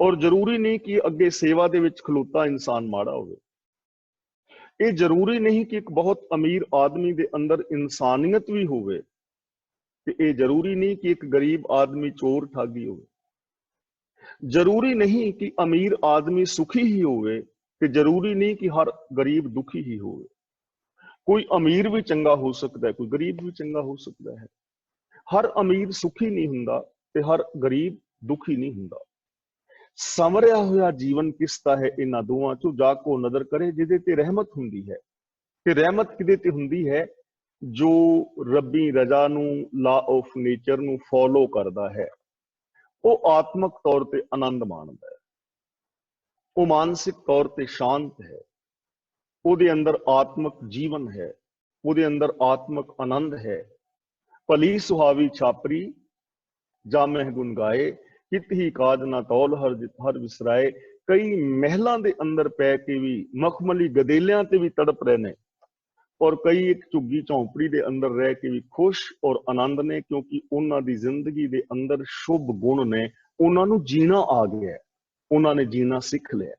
और जरूरी नहीं कि अगे सेवा दे विच खलोता इंसान माड़ा होवे। ये जरूरी नहीं कि एक बहुत अमीर आदमी दे अंदर इंसानियत भी होवे, ते ये जरूरी नहीं कि एक गरीब आदमी चोर ठगी होवे। जरूरी नहीं कि अमीर आदमी सुखी ही होवे, ते जरूरी नहीं कि हर गरीब दुखी ही होवे। कोई अमीर भी चंगा हो सकता है, कोई गरीब भी चंगा हो सकता है। हर अमीर सुखी नहीं हुंदा ते हर गरीब दुखी नहीं हुंदा। संवरिया होया जीवन किसदा है, इन्हां दोवां चों जाको नदर करे जिहदे ते रहमत हुंदी है। ते रहमत किहदे ते हुंदी है? जो रब्बी रजा नूं, लॉ ऑफ नेचर नूं फॉलो करदा है, वो आत्मक तौर ते आनंद माणदा है, वो मानसिक तौर ते शांत है, ਉਹਦੇ अंदर आत्मक जीवन है, ਉਹਦੇ अंदर आत्मक आनंद है। भली सुहावी छापरी जामह गुण गाए, कित ही काज ना तौल हर विसराए। कई महलों के अंदर पै के भी मखमली गदेलियां ते भी तड़प रहे ने, और कई एक झुग्गी झोंपड़ी के अंदर रह के भी खुश और आनंद ने, क्योंकि उन्होंने जिंदगी के अंदर शुभ गुण ने, उन्होंने जीना आ गया है, उन्होंने जीना सीख लिया,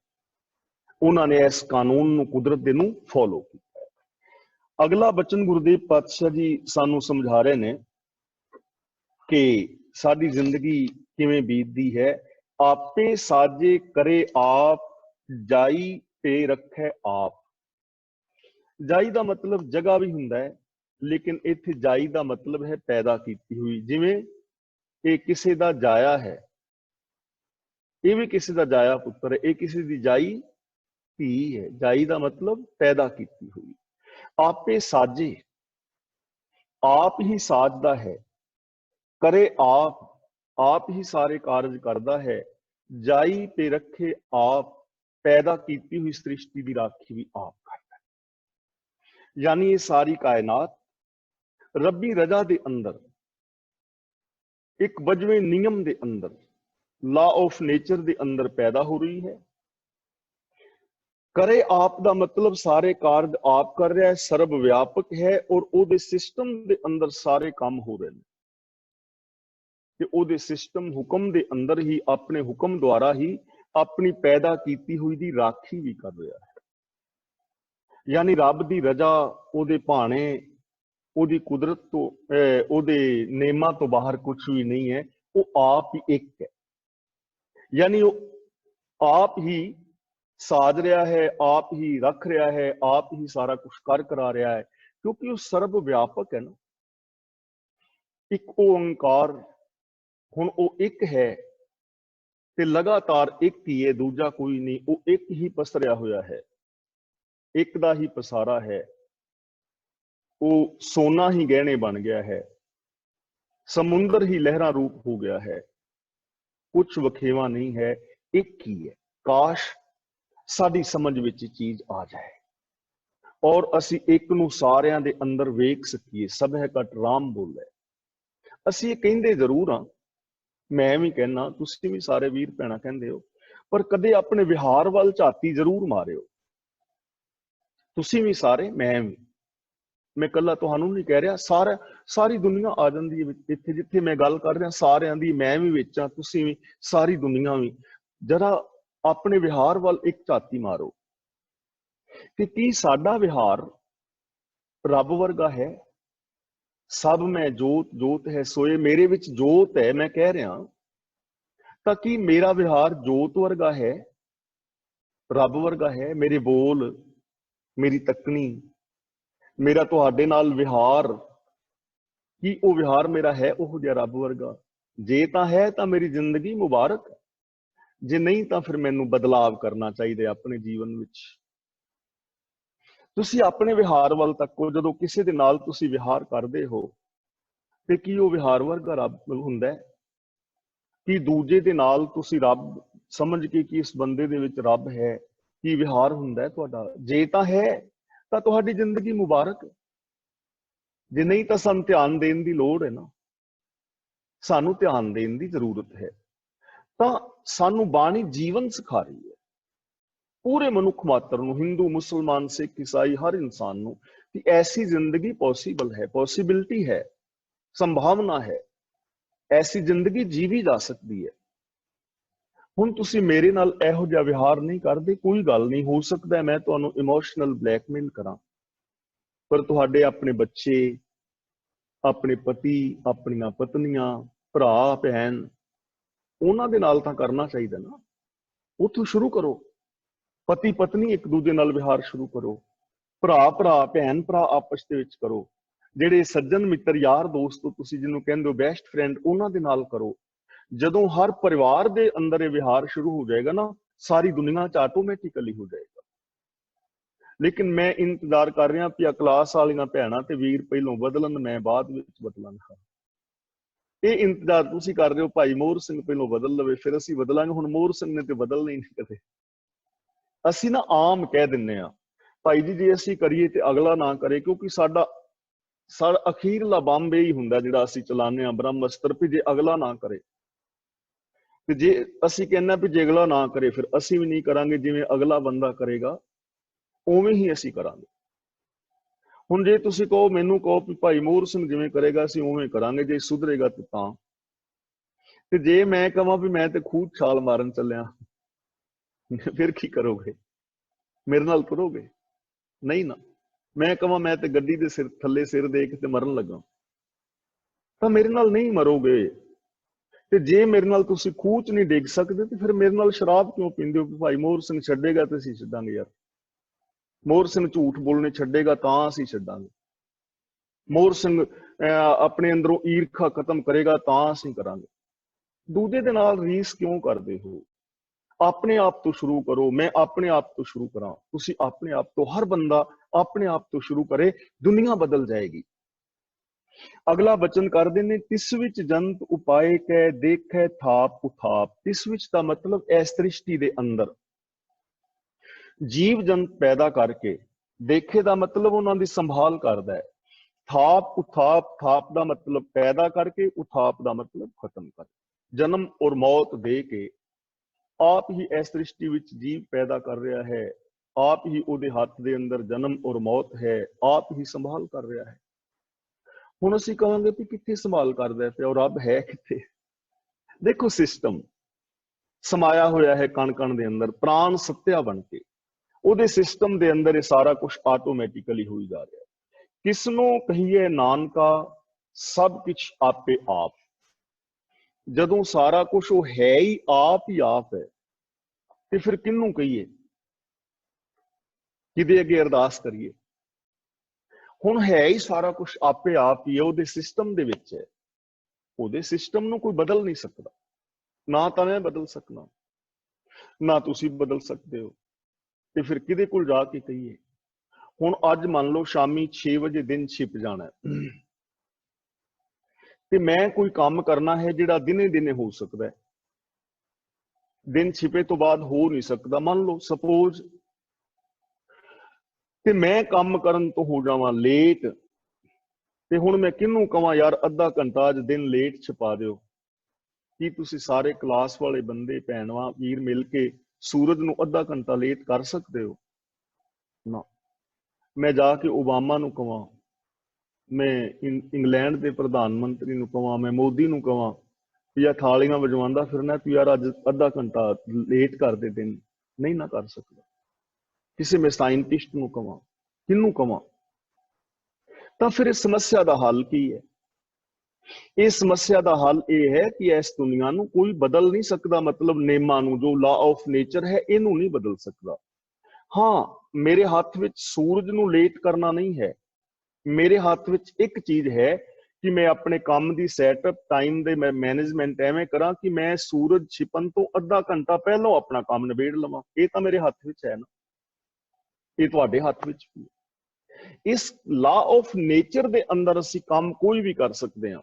उन्होंने इस कानून कुदरत दे नूं फॉलो किया। अगला बचन गुरुदेव पातशाह जी सानू समझा रहे ने कि साडी जिंदगी किवें बीतदी है। आपे साजे करे आप, जाई पे रखे आप। जाई का मतलब जगह भी हुंदा है, लेकिन इत्थे जाई का मतलब है पैदा की हुई। जिवें ये किसी का जाया है, ये भी किसी का जाया पुत्र है, ये किसी की जाई धी है। जाई का मतलब पैदा की हुई। आपे साजे, आप ही साजदा है। करे आप ही सारे कारज करदा है। जाई पे रखे आप, पैदा की हुई सृष्टि की राखी भी आप करदा है। यानी ये सारी कायनात रब्बी रजा के अंदर, एक वजवे नियम के अंदर, लॉ ऑफ नेचर के अंदर पैदा हो रही है। करे आप का मतलब सारे कार्य आप कर रहा है, सर्व व्यापक है, और ओदे सिस्टम के अंदर सारे काम हो रहे हैं। कि ओदे सिस्टम हुक्म दे अंदर ही, अपने हुक्म द्वारा ही अपनी पैदा की हुई दी राखी भी कर रहा है। यानी रब दी रजा, ओदे भाने, ओदी कुदरत तो, ओदे नेमां तो बाहर कुछ भी नहीं है। वो आप ही एक है, यानी वो आप ही साज रहा है, आप ही रख रहा है, आप ही सारा कुछ कर करा रहा है, क्योंकि वो सर्व व्यापक है ना। एक ओंकार, हुण वो एक है ते लगातार एक ही है, दूजा कोई नहीं। वो एक ही पसरिया होया है, एक दा ही पसारा है। वो सोना ही गहने बन गया है, समुंदर ही लहरा रूप हो गया है। कुछ वखेवा नहीं है, एक ही है। काश साडी समझ विच चीज आ जाए और असी एक नू सारियां दे अंदर वेख सकीए। सब है कट राम बोले। असी ये कहंदे जरूर हाँ, मैं भी कहना, तुसीं भी सारे वीर भैणा कहंदे हो, पर कदे अपने विहार वाल झाती जरूर मारियो। तुसीं भी सारे, मैं भी, मैं कला तुहानू नहीं कह रहा, सारी दुनिया आ जाती है इत्थे जिथे मैं गल कर रहा। सारियां दी, मैं भी विच हां, तुसीं भी, सारी दुनिया भी। जरा अपने विहार वाल एक झाती मारो कि की साडा विहार रब वर्गा है। सब में जोत जोत है सोए, मेरे विच जोत है, मैं कह रहा, तां कि मेरा विहार जोत वर्गा है, रब वर्गा है। मेरे बोल, मेरी तकनी, मेरा तुहाडे नाल विहार, कि वो विहार मेरा है उहो जिहा रब वर्गा? जे तां है तां मेरी जिंदगी मुबारक, जे नहीं तां फिर मैनू बदलाव करना चाहिए अपने जीवन विच। तुसीं अपने विहार वाल तक्को, जदों किसी दे नाल तुसीं विहार करदे हो ते की वो विहार वर्गा रब हुंदा है? कि दूजे दे नाल तुसीं रब समझ के कि इस बंदे दे विच रब है, कि विहार हुंदा है तुहाडा? जे तां है तां तुहाडी जिंदगी मुबारक है, जे नहीं तां सानूं ध्यान देण दी लोड़ है ना। सानूं ध्यान देण दी जरूरत है। तां सानूं बाणी जीवन सिखा रही है, पूरे मनुख मात्र नूं, हिंदू मुसलमान सिख ईसाई हर इंसान नूं, कि ऐसी जिंदगी पॉसिबल है, पॉसिबिलिटी है, संभावना है, ऐसी जिंदगी जीवी जा सकती है। हुण तुसीं मेरे नाल इहो जिहा विहार नहीं करदे, कोई गल नहीं, हो सकदा है मैं तुहानूं इमोशनल ब्लैकमेल करां, पर तुहाडे अपने बच्चे, अपने पति, अपनियां पत्नियां, भरा भैन, उन्हां दे नाल तां करना चाहिए ना। उत्थों शुरू करो। पति पत्नी एक दूजे नाल विहार शुरू करो, भरा भरा, भैन भरा आपस दे विच करो। ਜਿਹੜੇ सज्जन मित्र यार दोस्त तुसीं जिन्हों कहंदे हो बेस्ट फ्रेंड, उन्हां दे नाल करो। जदों हर परिवार दे अंदर ये विहार शुरू हो जाएगा ना, सारी दुनिया च आटोमैटिकली हो जाएगा। लेकिन मैं इंतजार कर रहा कि क्लास वालियां भैणां ते वीर पहलों बदलन, मैं बाद विच बदलांगा। ये इंतजार तुसीं कर रहे हो, भाई मोहर सिंह पहलों बदल लवे फिर असीं बदलांगे। हुण मोहर सिंह ने ते बदलना ही नहीं कदे। असीं ना आम कह दिंने आ, भाई जी जे असीं करिए ते अगला ना करे, क्योंकि साडा ਸਾਡਾ ਅਖੀਰਲਾ ਬੰਬ ਇਹ ਹੀ ਹੁੰਦਾ ਜਿਹੜਾ ਅਸੀਂ ਚਲਾਉਂਦੇ ਹਾਂ, ਬ੍ਰਹਮ ਅਸਤਰ, ਵੀ ਜੇ ਅਗਲਾ ਨਾ ਕਰੇ। ਤੇ ਜੇ ਅਸੀਂ ਕਹਿੰਦੇ ਵੀ ਜੇ ਅਗਲਾ ਨਾ ਕਰੇ, ਫਿਰ ਅਸੀਂ ਵੀ ਨਹੀਂ ਕਰਾਂਗੇ। ਜਿਵੇਂ ਅਗਲਾ ਬੰਦਾ ਕਰੇਗਾ ਉਵੇਂ ਹੀ ਅਸੀਂ ਕਰਾਂਗੇ। ਹੁਣ ਜੇ ਤੁਸੀਂ ਕਹੋ, ਮੈਨੂੰ ਕਹੋ ਵੀ ਭਾਈ ਮੋਹਰ ਸਿੰਘ ਜਿਵੇਂ ਕਰੇਗਾ ਅਸੀਂ ਉਵੇਂ ਕਰਾਂਗੇ, ਜੇ ਸੁਧਰੇਗਾ ਤੇ ਤਾਂ। ਤੇ ਜੇ ਮੈਂ ਕਹਾਂ ਵੀ ਮੈਂ ਤੇ ਖੂਹ ਛਾਲ ਮਾਰਨ ਚੱਲਿਆ, ਫਿਰ ਕੀ ਕਰੋਗੇ? ਮੇਰੇ ਨਾਲ ਤੁਰੋਗੇ? ਨਹੀਂ ਨਾ। ਮੈਂ ਕਹਾਂ ਮੈਂ ਤੇ ਗੱਡੀ ਦੇ ਸਿਰ ਥੱਲੇ ਸਿਰ ਦੇ ਕੇ ਤੇ ਮਰਨ ਲੱਗਾ, ਤਾਂ ਮੇਰੇ ਨਾਲ ਨਹੀਂ ਮਰੋਗੇ। ਤੇ ਜੇ ਮੇਰੇ ਨਾਲ ਤੁਸੀਂ ਖੂਹ ਚ ਨਹੀਂ ਡਿੱਗ ਸਕਦੇ, ਤੇ ਫਿਰ ਮੇਰੇ ਨਾਲ ਸ਼ਰਾਬ ਕਿਉਂ ਪੀਂਦੇ ਹੋ? ਭਾਈ ਮੋਹਰ ਸਿੰਘ ਛੱਡੇਗਾ ਤੇ ਅਸੀਂ ਛੱਡਾਂਗੇ ਯਾਰ। ਮੋਹਰ ਸਿੰਘ ਝੂਠ ਬੋਲਣੇ ਛੱਡੇਗਾ ਤਾਂ ਅਸੀਂ ਛੱਡਾਂਗੇ। ਮੋਹਰ ਸਿੰਘ ਆਪਣੇ ਅੰਦਰੋਂ ਈਰਖਾ ਖਤਮ ਕਰੇਗਾ ਤਾਂ ਅਸੀਂ ਕਰਾਂਗੇ। ਦੂਜੇ ਦੇ ਨਾਲ ਰੀਸ ਕਿਉਂ ਕਰਦੇ ਹੋ? ਆਪਣੇ ਆਪ ਤੋਂ ਸ਼ੁਰੂ ਕਰੋ। ਮੈਂ ਆਪਣੇ ਆਪ ਤੋਂ ਸ਼ੁਰੂ ਕਰਾਂ, ਤੁਸੀਂ ਆਪਣੇ ਆਪ ਤੋਂ। ਹਰ ਬੰਦਾ ਆਪਣੇ ਆਪ ਤੋਂ ਸ਼ੁਰੂ ਕਰੇ, ਦੁਨੀਆ ਬਦਲ ਜਾਏਗੀ। ਅਗਲਾ ਬਚਨ ਕਰਦੇ ਨੇ, ਤਿਸ ਵਿੱਚ ਜੰਤ ਉਪਾਏ ਕੈ ਦੇਖੈ ਥਾਪ ਉਥਾਪ। ਤਿਸ ਵਿੱਚ ਦਾ ਮਤਲਬ ਇਸ ਸ੍ਰਿਸ਼ਟੀ ਦੇ ਅੰਦਰ ਜੀਵ ਜੰਤ ਪੈਦਾ ਕਰਕੇ, ਦੇਖੇ ਦਾ ਮਤਲਬ ਉਹਨਾਂ ਦੀ ਸੰਭਾਲ ਕਰਦਾ ਹੈ। ਥਾਪ ਉਥਾਪ, ਥਾਪ ਦਾ ਮਤਲਬ ਪੈਦਾ ਕਰਕੇ, ਉਥਾਪ ਦਾ ਮਤਲਬ ਖਤਮ ਕਰ। ਜਨਮ ਔਰ ਮੌਤ ਦੇ ਕੇ ਆਪ ਹੀ ਇਸ ਸ੍ਰਿਸ਼ਟੀ ਵਿੱਚ ਜੀਵ ਪੈਦਾ ਕਰ ਰਿਹਾ ਹੈ। ਆਪ ਹੀ ਉਹਦੇ ਹੱਥ ਦੇ ਅੰਦਰ ਜਨਮ ਔਰ ਮੌਤ ਹੈ, ਆਪ ਹੀ ਸੰਭਾਲ ਕਰ ਰਿਹਾ ਹੈ। ਹੁਣ ਅਸੀਂ ਕਹਾਂਗੇ ਵੀ ਕਿੱਥੇ ਸੰਭਾਲ ਕਰਦਾ ਪਿਆ, ਉਹ ਰੱਬ ਹੈ ਕਿੱਥੇ? ਦੇਖੋ, ਸਿਸਟਮ ਸਮਾਇਆ ਹੋਇਆ ਹੈ ਕਣ ਕਣ ਦੇ ਅੰਦਰ, ਪ੍ਰਾਣ ਸੱਤਿਆ ਬਣ ਕੇ। ਉਹਦੇ ਸਿਸਟਮ ਦੇ ਅੰਦਰ ਇਹ ਸਾਰਾ ਕੁਝ ਆਟੋਮੈਟਿਕਲੀ ਹੋਈ ਜਾ ਰਿਹਾ ਹੈ। ਕਿਸ ਨੂੰ ਕਹੀਏ ਨਾਨਕਾ ਸਭ ਕੁਝ ਆਪੇ ਆਪ। ਜਦੋਂ ਸਾਰਾ ਕੁਝ ਉਹ ਹੈ ਹੀ ਆਪ ਹੈ, ਤੇ ਫਿਰ ਕਿਹਨੂੰ ਕਹੀਏ, ਕਿਹਦੇ ਅੱਗੇ ਅਰਦਾਸ ਕਰੀਏ? ਹੁਣ ਹੈ ਹੀ ਸਾਰਾ ਕੁਝ ਆਪੇ ਆਪ ਹੀ ਹੈ, ਉਹਦੇ ਸਿਸਟਮ ਦੇ ਵਿੱਚ ਹੈ। ਉਹਦੇ ਸਿਸਟਮ ਨੂੰ ਕੋਈ ਬਦਲ ਨਹੀਂ ਸਕਦਾ। ਨਾ ਤਾਂ ਮੈਂ ਬਦਲ ਸਕਦਾ, ਨਾ ਤੁਸੀਂ ਬਦਲ ਸਕਦੇ ਹੋ। ਤੇ ਫਿਰ ਕਿਹਦੇ ਕੋਲ ਜਾ ਕੇ ਕਹੀਏ? ਹੁਣ ਅੱਜ ਮੰਨ ਲਓ ਸ਼ਾਮੀ 6 ਵਜੇ ਦਿਨ ਛਿਪ ਜਾਣਾ, ਤੇ ਮੈਂ ਕੋਈ ਕੰਮ ਕਰਨਾ ਹੈ ਜਿਹੜਾ ਦਿਨੇ ਦਿਨੇ ਹੋ ਸਕਦਾ ਹੈ, ਦਿਨ ਛਿਪੇ ਤੋਂ ਬਾਅਦ ਹੋ ਨਹੀਂ ਸਕਦਾ। ਮੰਨ ਲਓ ਸਪੋਜ਼, ਤੇ ਮੈਂ ਕੰਮ ਕਰਨ ਤੋਂ ਹੋ ਜਾਵਾਂ ਲੇਟ, ਤੇ ਹੁਣ ਮੈਂ ਕਿਹਨੂੰ ਕਵਾਂ ਯਾਰ ਅੱਧਾ ਘੰਟਾ ਅੱਜ ਦਿਨ ਲੇਟ ਛਪਾ ਦਿਓ? ਕੀ ਤੁਸੀਂ ਸਾਰੇ ਕਲਾਸ ਵਾਲੇ ਬੰਦੇ ਭੈਣਾਂ ਵੀਰ ਮਿਲ ਕੇ ਸੂਰਜ ਨੂੰ ਅੱਧਾ ਘੰਟਾ ਲੇਟ ਕਰ ਸਕਦੇ ਹੋ? ਨਾ। ਮੈਂ ਜਾ ਕੇ ਓਬਾਮਾ ਨੂੰ ਕਵਾਂ, ਮੈਂ ਇੰਗਲੈਂਡ ਦੇ ਪ੍ਰਧਾਨ ਮੰਤਰੀ ਨੂੰ ਕਵਾਂ, ਮੈਂ ਮੋਦੀ ਨੂੰ ਕਵਾਂ ਵੀ ਆ ਥਾਲੀਆਂ ਵਜਵਾਉਂਦਾ ਫਿਰਨਾ, ਤੂੰ ਯਾਰ ਅੱਜ ਅੱਧਾ ਘੰਟਾ ਲੇਟ ਕਰ ਦੇ ਦਿਨ? ਨਹੀਂ ਨਾ ਕਰ ਸਕਦਾ। ਕਿਸੇ ਮੈਂ ਸਾਇੰਟਿਸਟ ਨੂੰ ਕਵਾਂ, ਕਿਹਨੂੰ ਕਵਾਂ? ਤਾਂ ਫਿਰ ਇਸ ਸਮੱਸਿਆ ਦਾ ਹੱਲ ਕੀ ਹੈ? ਇਸ ਸਮੱਸਿਆ ਦਾ ਹੱਲ ਇਹ ਹੈ ਕਿ ਇਸ ਦੁਨੀਆ ਨੂੰ ਕੋਈ ਬਦਲ ਨਹੀਂ ਸਕਦਾ। ਮਤਲਬ ਨੇਮਾਂ ਨੂੰ, ਜੋ ਲਾ ਆਫ ਨੇਚਰ ਹੈ, ਇਹਨੂੰ ਨਹੀਂ ਬਦਲ ਸਕਦਾ। ਹਾਂ, ਮੇਰੇ ਹੱਥ ਵਿੱਚ ਸੂਰਜ ਨੂੰ ਲੇਟ ਕਰਨਾ ਨਹੀਂ ਹੈ। ਮੇਰੇ ਹੱਥ ਵਿੱਚ ਇੱਕ ਚੀਜ਼ ਹੈ ਕਿ ਮੈਂ ਆਪਣੇ ਕੰਮ ਦੀ ਸੈਟਅਪ ਟਾਈਮ ਦੇ ਮੈਂ ਮੈਨੇਜਮੈਂਟ ਐਵੇਂ ਕਰਾਂ ਕਿ ਮੈਂ ਸੂਰਜ ਛਿਪਣ ਤੋਂ ਅੱਧਾ ਘੰਟਾ ਪਹਿਲਾਂ ਆਪਣਾ ਕੰਮ ਨਿਬੇੜ ਲਵਾਂ। ਇਹ ਤਾਂ ਮੇਰੇ ਹੱਥ ਵਿੱਚ ਹੈ ਨਾ, ਇਹ ਤੁਹਾਡੇ ਹੱਥ ਵਿੱਚ ਵੀ ਹੈ। ਇਸ ਲਾ ਆਫ ਨੇਚਰ ਦੇ ਅੰਦਰ ਅਸੀਂ ਕੰਮ ਕੋਈ ਵੀ ਕਰ ਸਕਦੇ ਹਾਂ,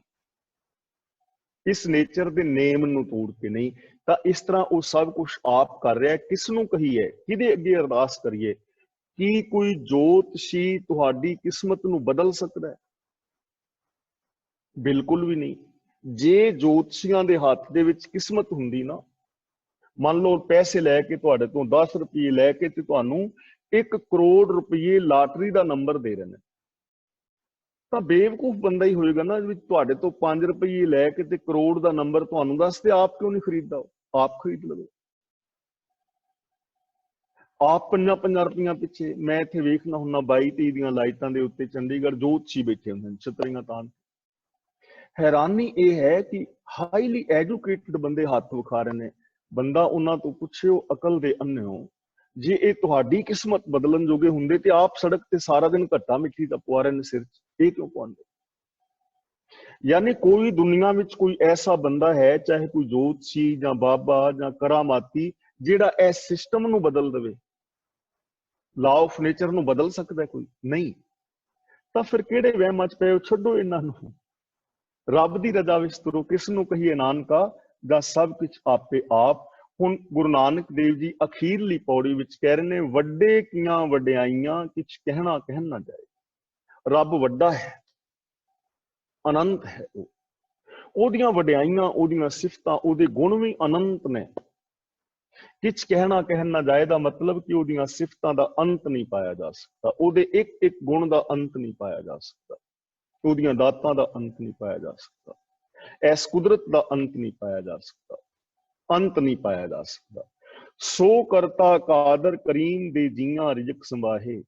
ਇਸ ਨੇਚਰ ਦੇ ਨੇਮ ਨੂੰ ਤੋੜ ਕੇ ਨਹੀਂ। ਤਾਂ ਇਸ ਤਰ੍ਹਾਂ ਉਹ ਸਭ ਕੁਝ ਆਪ ਕਰ ਰਿਹਾ। ਕਿਸ ਨੂੰ ਕਹੀਏ, ਕਿਹਦੇ ਅੱਗੇ ਅਰਦਾਸ ਕਰੀਏ? ਕੀ ਕੋਈ ਜੋਤਸ਼ੀ ਤੁਹਾਡੀ ਕਿਸਮਤ ਨੂੰ ਬਦਲ ਸਕਦਾ ਹੈ? ਬਿਲਕੁਲ ਵੀ ਨਹੀਂ। ਜੇ ਜੋਤਸ਼ੀਆਂ ਦੇ ਹੱਥ ਦੇ ਵਿੱਚ ਕਿਸਮਤ ਹੁੰਦੀ ਨਾ, ਮੰਨ ਲਓ ਪੈਸੇ ਲੈ ਕੇ ਤੁਹਾਡੇ ਤੋਂ 10 ਰੁਪਏ ਲੈ ਕੇ ਤੇ ਤੁਹਾਨੂੰ 1 ਕਰੋੜ ਰੁਪਏ ਲਾਟਰੀ ਦਾ ਨੰਬਰ ਦੇ ਰਹੇ ਨੇ, ਤਾਂ ਬੇਵਕੂਫ ਬੰਦਾ ਹੀ ਹੋਏਗਾ ਨਾ ਵੀ ਤੁਹਾਡੇ ਤੋਂ 5 ਰੁਪਏ ਲੈ ਕੇ ਤੇ ਕਰੋੜ ਦਾ ਨੰਬਰ ਤੁਹਾਨੂੰ ਦੱਸ ਤੇ ਆਪ ਕਿਉਂ ਨਹੀਂ ਖਰੀਦਦਾ? ਆਪ ਖਰੀਦ ਲਵੇ। ਆਪ 5-5 ਰੁਪਈਆਂ ਪਿੱਛੇ। ਮੈਂ ਇੱਥੇ ਵੇਖਣਾ ਹੁੰਦਾ 22-23 ਦੀਆਂ ਲਾਈਟਾਂ ਦੇ ਉੱਤੇ ਚੰਡੀਗੜ੍ਹ ਜੋਤਸ਼ੀ ਬੈਠੇ ਹੁੰਦੇ ਨੇ ਛਤਰੀਆਂ ਤਾਣ। ਹੈਰਾਨੀ ਇਹ ਹੈ ਕਿ ਹਾਈਲੀ ਐਜੂਕੇਟਡ ਬੰਦੇ ਹੱਥ ਵਿਖਾ ਰਹੇ ਨੇ। ਬੰਦਾ ਉਹਨਾਂ ਤੋਂ ਪੁੱਛਿਓ, ਅਕਲ ਦੇ ਅੰਨ੍ਹੇਓ, ਜੇ ਇਹ ਤੁਹਾਡੀ ਕਿਸਮਤ ਬਦਲਣ ਜੋਗੇ ਹੁੰਦੇ ਤੇ ਆਪ ਸੜਕ ਤੇ ਸਾਰਾ ਦਿਨ ਘੱਟਾ ਮਿੱਠੀ ਦਾ ਪਵਾ ਰਹੇ ਨੇ ਸਿਰ 'ਚ, ਇਹ ਕਿਉਂ ਪਾਉਂਦੇ? ਯਾਨੀ ਕੋਈ ਦੁਨੀਆ ਵਿੱਚ ਕੋਈ ਐਸਾ ਬੰਦਾ ਹੈ, ਚਾਹੇ ਕੋਈ ਜੋਤਸ਼ੀ ਜਾਂ ਬਾਬਾ ਜਾਂ ਕਰਾਮਾਤੀ, ਜਿਹੜਾ ਇਸ ਸਿਸਟਮ ਨੂੰ ਬਦਲ ਦੇਵੇ? ਲਾ ਆਫ ਨੇਚਰ ਨੂੰ ਬਦਲ ਸਕਦਾ ਕੋਈ? ਨਹੀਂ। ਤਾਂ ਫਿਰ ਕਿਹੜੇ ਵਹਿਮਾਂ 'ਚ ਪਏ ਹੋ? ਛੱਡੋ ਇਹਨਾਂ ਨੂੰ, ਰੱਬ ਦੀ ਰਜ਼ਾ ਵਿੱਚ ਤੁਰੋ। ਕਿਸ ਨੂੰ ਕਹੀਏ ਨਾਨਕਾ ਦਾ ਸਭ ਕੁਝ ਆਪੇ ਆਪ। ਹੁਣ ਗੁਰੂ ਨਾਨਕ ਦੇਵ ਜੀ ਅਖੀਰਲੀ ਪੌੜੀ ਵਿੱਚ ਕਹਿ ਰਹੇ ਨੇ, ਵੱਡੇ ਕੀਆਂ ਵਡਿਆਈਆਂ ਕਿਛ ਕਹਿਣਾ ਕਹਿਣ ਨਾ ਜਾਏ। ਰੱਬ ਵੱਡਾ ਹੈ, ਅਨੰਤ ਹੈ। ਉਹਦੀਆਂ ਵਡਿਆਈਆਂ, ਉਹਦੀਆਂ ਸਿਫਤਾਂ, ਉਹਦੇ ਗੁਣ ਵੀ ਅਨੰਤ ਨੇ। ਕਿਛ ਕਹਿਣ ਨਾ ਜਾਏ ਦਾ ਮਤਲਬ ਕਿ ਉਹਦੀਆਂ ਸਿਫਤਾਂ ਦਾ ਅੰਤ ਨਹੀਂ ਪਾਇਆ ਜਾ ਸਕਦਾ, ਉਹਦੇ ਇੱਕ ਇੱਕ ਗੁਣ ਦਾ ਅੰਤ ਨਹੀਂ ਪਾਇਆ ਜਾ ਸਕਦਾ, ਉਹਦੀਆਂ ਦਾਤਾਂ ਦਾ ਅੰਤ ਨਹੀਂ ਪਾਇਆ ਜਾ ਸਕਦਾ, ਇਸ ਕੁਦਰਤ ਦਾ ਅੰਤ ਨਹੀਂ ਪਾਇਆ ਜਾ ਸਕਦਾ, ਅੰਤ ਨਹੀਂ ਪਾਇਆ ਜਾ ਸਕਦਾ। ਸੋ ਕਰਤਾ ਕਾਦਰ ਕਰੀਮ ਦੇ ਜੀਆਂ ਰਿਜ਼ਕ ਸੰਭਾਹੇ।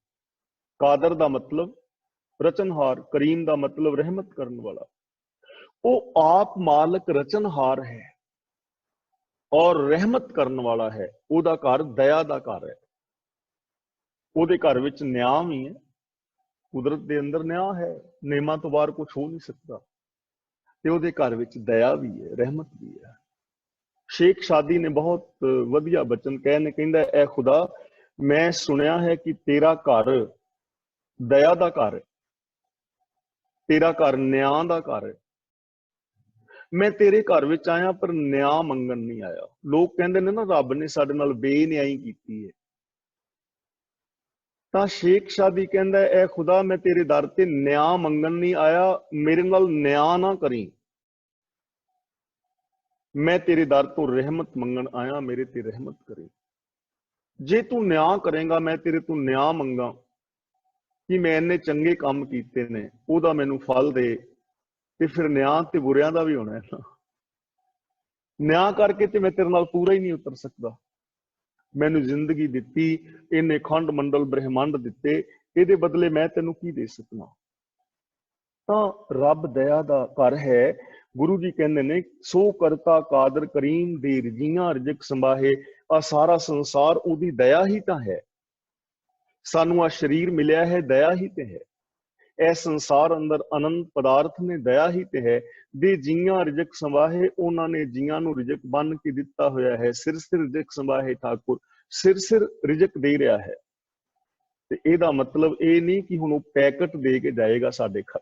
ਕਾਦਰ ਦਾ ਮਤਲਬ ਰਚਨਹਾਰ, ਕਰੀਮ ਦਾ ਮਤਲਬ ਰਹਿਮਤ ਕਰਨ ਵਾਲਾ। ਉਹ ਆਪ ਮਾਲਕ ਰਚਨਹਾਰ ਹੈ ਔਰ ਰਹਿਮਤ ਕਰਨ ਵਾਲਾ ਹੈ। ਉਹਦਾ ਘਰ ਦਇਆ ਦਾ ਘਰ ਹੈ। ਉਹਦੇ ਘਰ ਵਿੱਚ ਨਿਆਂ ਵੀ ਹੈ। ਕੁਦਰਤ ਦੇ ਅੰਦਰ ਨਿਆਂ ਹੈ, ਨਿਯਮਾਂ ਤੋਂ ਬਾਹਰ ਕੁਝ ਹੋ ਨਹੀਂ ਸਕਦਾ। ਤੇ ਉਹਦੇ ਘਰ ਵਿੱਚ ਦਇਆ ਵੀ ਹੈ, ਰਹਿਮਤ ਵੀ ਹੈ। ਸ਼ੇਖ ਸ਼ਾਦੀ ਨੇ ਬਹੁਤ ਵਧੀਆ ਬਚਨ ਕਹੇ ਨੇ, ਕਹਿੰਦਾ ਐ ਖੁਦਾ, ਮੈਂ ਸੁਣਿਆ ਹੈ ਕਿ ਤੇਰਾ ਘਰ ਦਇਆ ਦਾ ਘਰ ਹੈ, ਤੇਰਾ ਘਰ ਨਿਆਂ ਦਾ ਘਰ ਹੈ। ਮੈਂ ਤੇਰੇ ਘਰ ਵਿੱਚ ਆਇਆ ਪਰ ਨਿਆਂ ਮੰਗਣ ਨਹੀਂ ਆਇਆ। ਲੋਕ ਕਹਿੰਦੇ ਨੇ ਨਾ ਰੱਬ ਨੇ ਸਾਡੇ ਨਾਲ ਬੇਨਿਆਈ ਕੀਤੀ ਹੈ, ਤਾਂ ਸ਼ੇਖ ਸ਼ਾਦੀ ਕਹਿੰਦਾ ਐ ਖੁਦਾ, ਮੈਂ ਤੇਰੇ ਦਰ ਤੇ ਨਿਆਂ ਮੰਗਣ ਨਹੀਂ ਆਇਆ, ਮੇਰੇ ਨਾਲ ਨਿਆਂ ਨਾ ਕਰੀ। ਮੈਂ ਤੇਰੇ ਦਰ ਤੋਂ ਰਹਿਮਤ ਮੰਗਣ ਆਇਆ, ਮੇਰੇ ਤੇ ਰਹਿਮਤ ਕਰੇ। ਜੇ ਤੂੰ ਨਿਆਂ ਕਰੇਗਾ, ਮੈਂ ਤੇਰੇ ਤੋਂ ਨਿਆਂ ਮੰਗਾ ਕਿ ਮੈਂ ਇੰਨੇ ਚੰਗੇ ਕੰਮ ਕੀਤੇ ਨੇ, ਉਹਦਾ ਮੈਨੂੰ ਫਲ ਦੇ, ਤੇ ਫਿਰ ਨਿਆਂ ਤੇ ਬੁਰਿਆਂ ਦਾ ਵੀ ਹੋਣਾ ਹੈ ਨਾ। ਨਿਆਂ ਕਰਕੇ ਤੇ ਮੈਂ ਤੇਰੇ ਨਾਲ ਪੂਰਾ ਹੀ ਨਹੀਂ ਉਤਰ ਸਕਦਾ। ਮੈਨੂੰ ਜ਼ਿੰਦਗੀ ਦਿੱਤੀ, ਇਹਨੇ ਖੰਡ ਮੰਡਲ ਬ੍ਰਹਿਮੰਡ ਦਿੱਤੇ, ਇਹਦੇ ਬਦਲੇ ਮੈਂ ਤੈਨੂੰ ਕੀ ਦੇ ਸਕਣਾ। ਤਾਂ ਰੱਬ ਦਇਆ ਦਾ ਘਰ ਹੈ। ਗੁਰੂ ਜੀ ਕਹਿੰਦੇ ਨੇ, ਸੋ ਕਰਤਾ ਕਾਦਰ ਕਰੀਮ ਦੇ ਰਜੀਆਂ ਰਿਜ਼ਕ ਸੰਭਾਹੇ। ਆ ਸਾਰਾ ਸੰਸਾਰ ਉਹਦੀ ਦਇਆ ਹੀ ਤਾਂ ਹੈ। ਸਾਨੂੰ ਆ ਸਰੀਰ ਮਿਲਿਆ ਹੈ, ਦਇਆ ਹੀ ਤੇ ਹੈ। ਇਹ ਸੰਸਾਰ ਅੰਦਰ ਅਨੰਤ ਪਦਾਰਥ ਨੇ, ਦਇਆ ਹੀ ਤੇ ਹੈ। ਦੇ ਜੀਆਂ ਰਿਜ਼ਕ ਸੰਭਾਹੇ, ਉਹਨਾਂ ਨੇ ਜੀਆਂ ਨੂੰ ਰਿਜ਼ਕ ਬੰਨ ਕੇ ਦਿੱਤਾ ਹੋਇਆ ਹੈ। ਸਿਰ ਸਿਰ ਰਿਜ਼ਕ ਸੰਭਾਹੇ ਠਾਕੁਰ, ਸਿਰ ਸਿਰ ਰਿਜ਼ਕ ਦੇ ਰਿਹਾ ਹੈ। ਤੇ ਇਹਦਾ ਮਤਲਬ ਇਹ ਨਹੀਂ ਕਿ ਹੁਣ ਉਹ ਪੈਕਟ ਦੇ ਕੇ ਜਾਏਗਾ ਸਾਡੇ ਘਰ।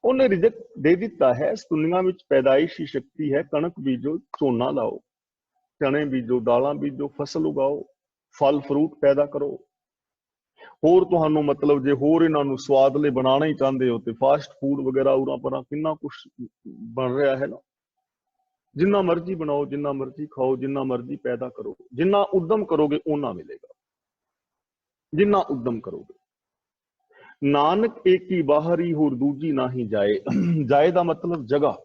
ਉਹਨੇ ਰਿਜ਼ਕ ਦੇ ਦਿੱਤਾ ਹੈ। ਇਸ ਦੁਨੀਆ ਵਿੱਚ ਪੈਦਾਇਸ਼ੀ ਸ਼ਕਤੀ ਹੈ। ਕਣਕ ਬੀਜੋ, ਝੋਨਾ ਲਾਓ, ਚਣੇ ਬੀਜੋ, ਦਾਲਾਂ ਬੀਜੋ, ਫਸਲ ਉਗਾਓ, ਫਲ ਫਰੂਟ ਪੈਦਾ ਕਰੋ। ਹੋਰ ਤੁਹਾਨੂੰ ਮਤਲਬ ਜੇ ਹੋਰ ਇਹਨਾਂ ਨੂੰ ਸਵਾਦਲੇ ਬਣਾਉਣਾ ਹੀ ਚਾਹੁੰਦੇ ਹੋ ਤੇ ਫਾਸਟ ਫੂਡ ਵਗੈਰਾ ਉਰਾਂ ਪਰਾਂ ਕਿੰਨਾ ਕੁਛ ਬਣ ਰਿਹਾ ਹੈ ਨਾ। ਜਿੰਨਾ ਮਰਜ਼ੀ ਬਣਾਓ, ਜਿੰਨਾ ਮਰਜ਼ੀ ਖਾਓ, ਜਿੰਨਾ ਮਰਜ਼ੀ ਪੈਦਾ ਕਰੋ, ਜਿੰਨਾ ਉਦਮ ਕਰੋਗੇ ਓਨਾ ਮਿਲੇਗਾ, ਜਿੰਨਾ ਉਦਮ ਕਰੋਗੇ। ਨਾਨਕ ਏਕੀ ਬਾਹਰੀ ਹੋਰ ਦੂਜੀ ਨਾਹੀ ਜਾਏ। ਜਾਏ ਦਾ ਮਤਲਬ ਜਗ੍ਹਾ।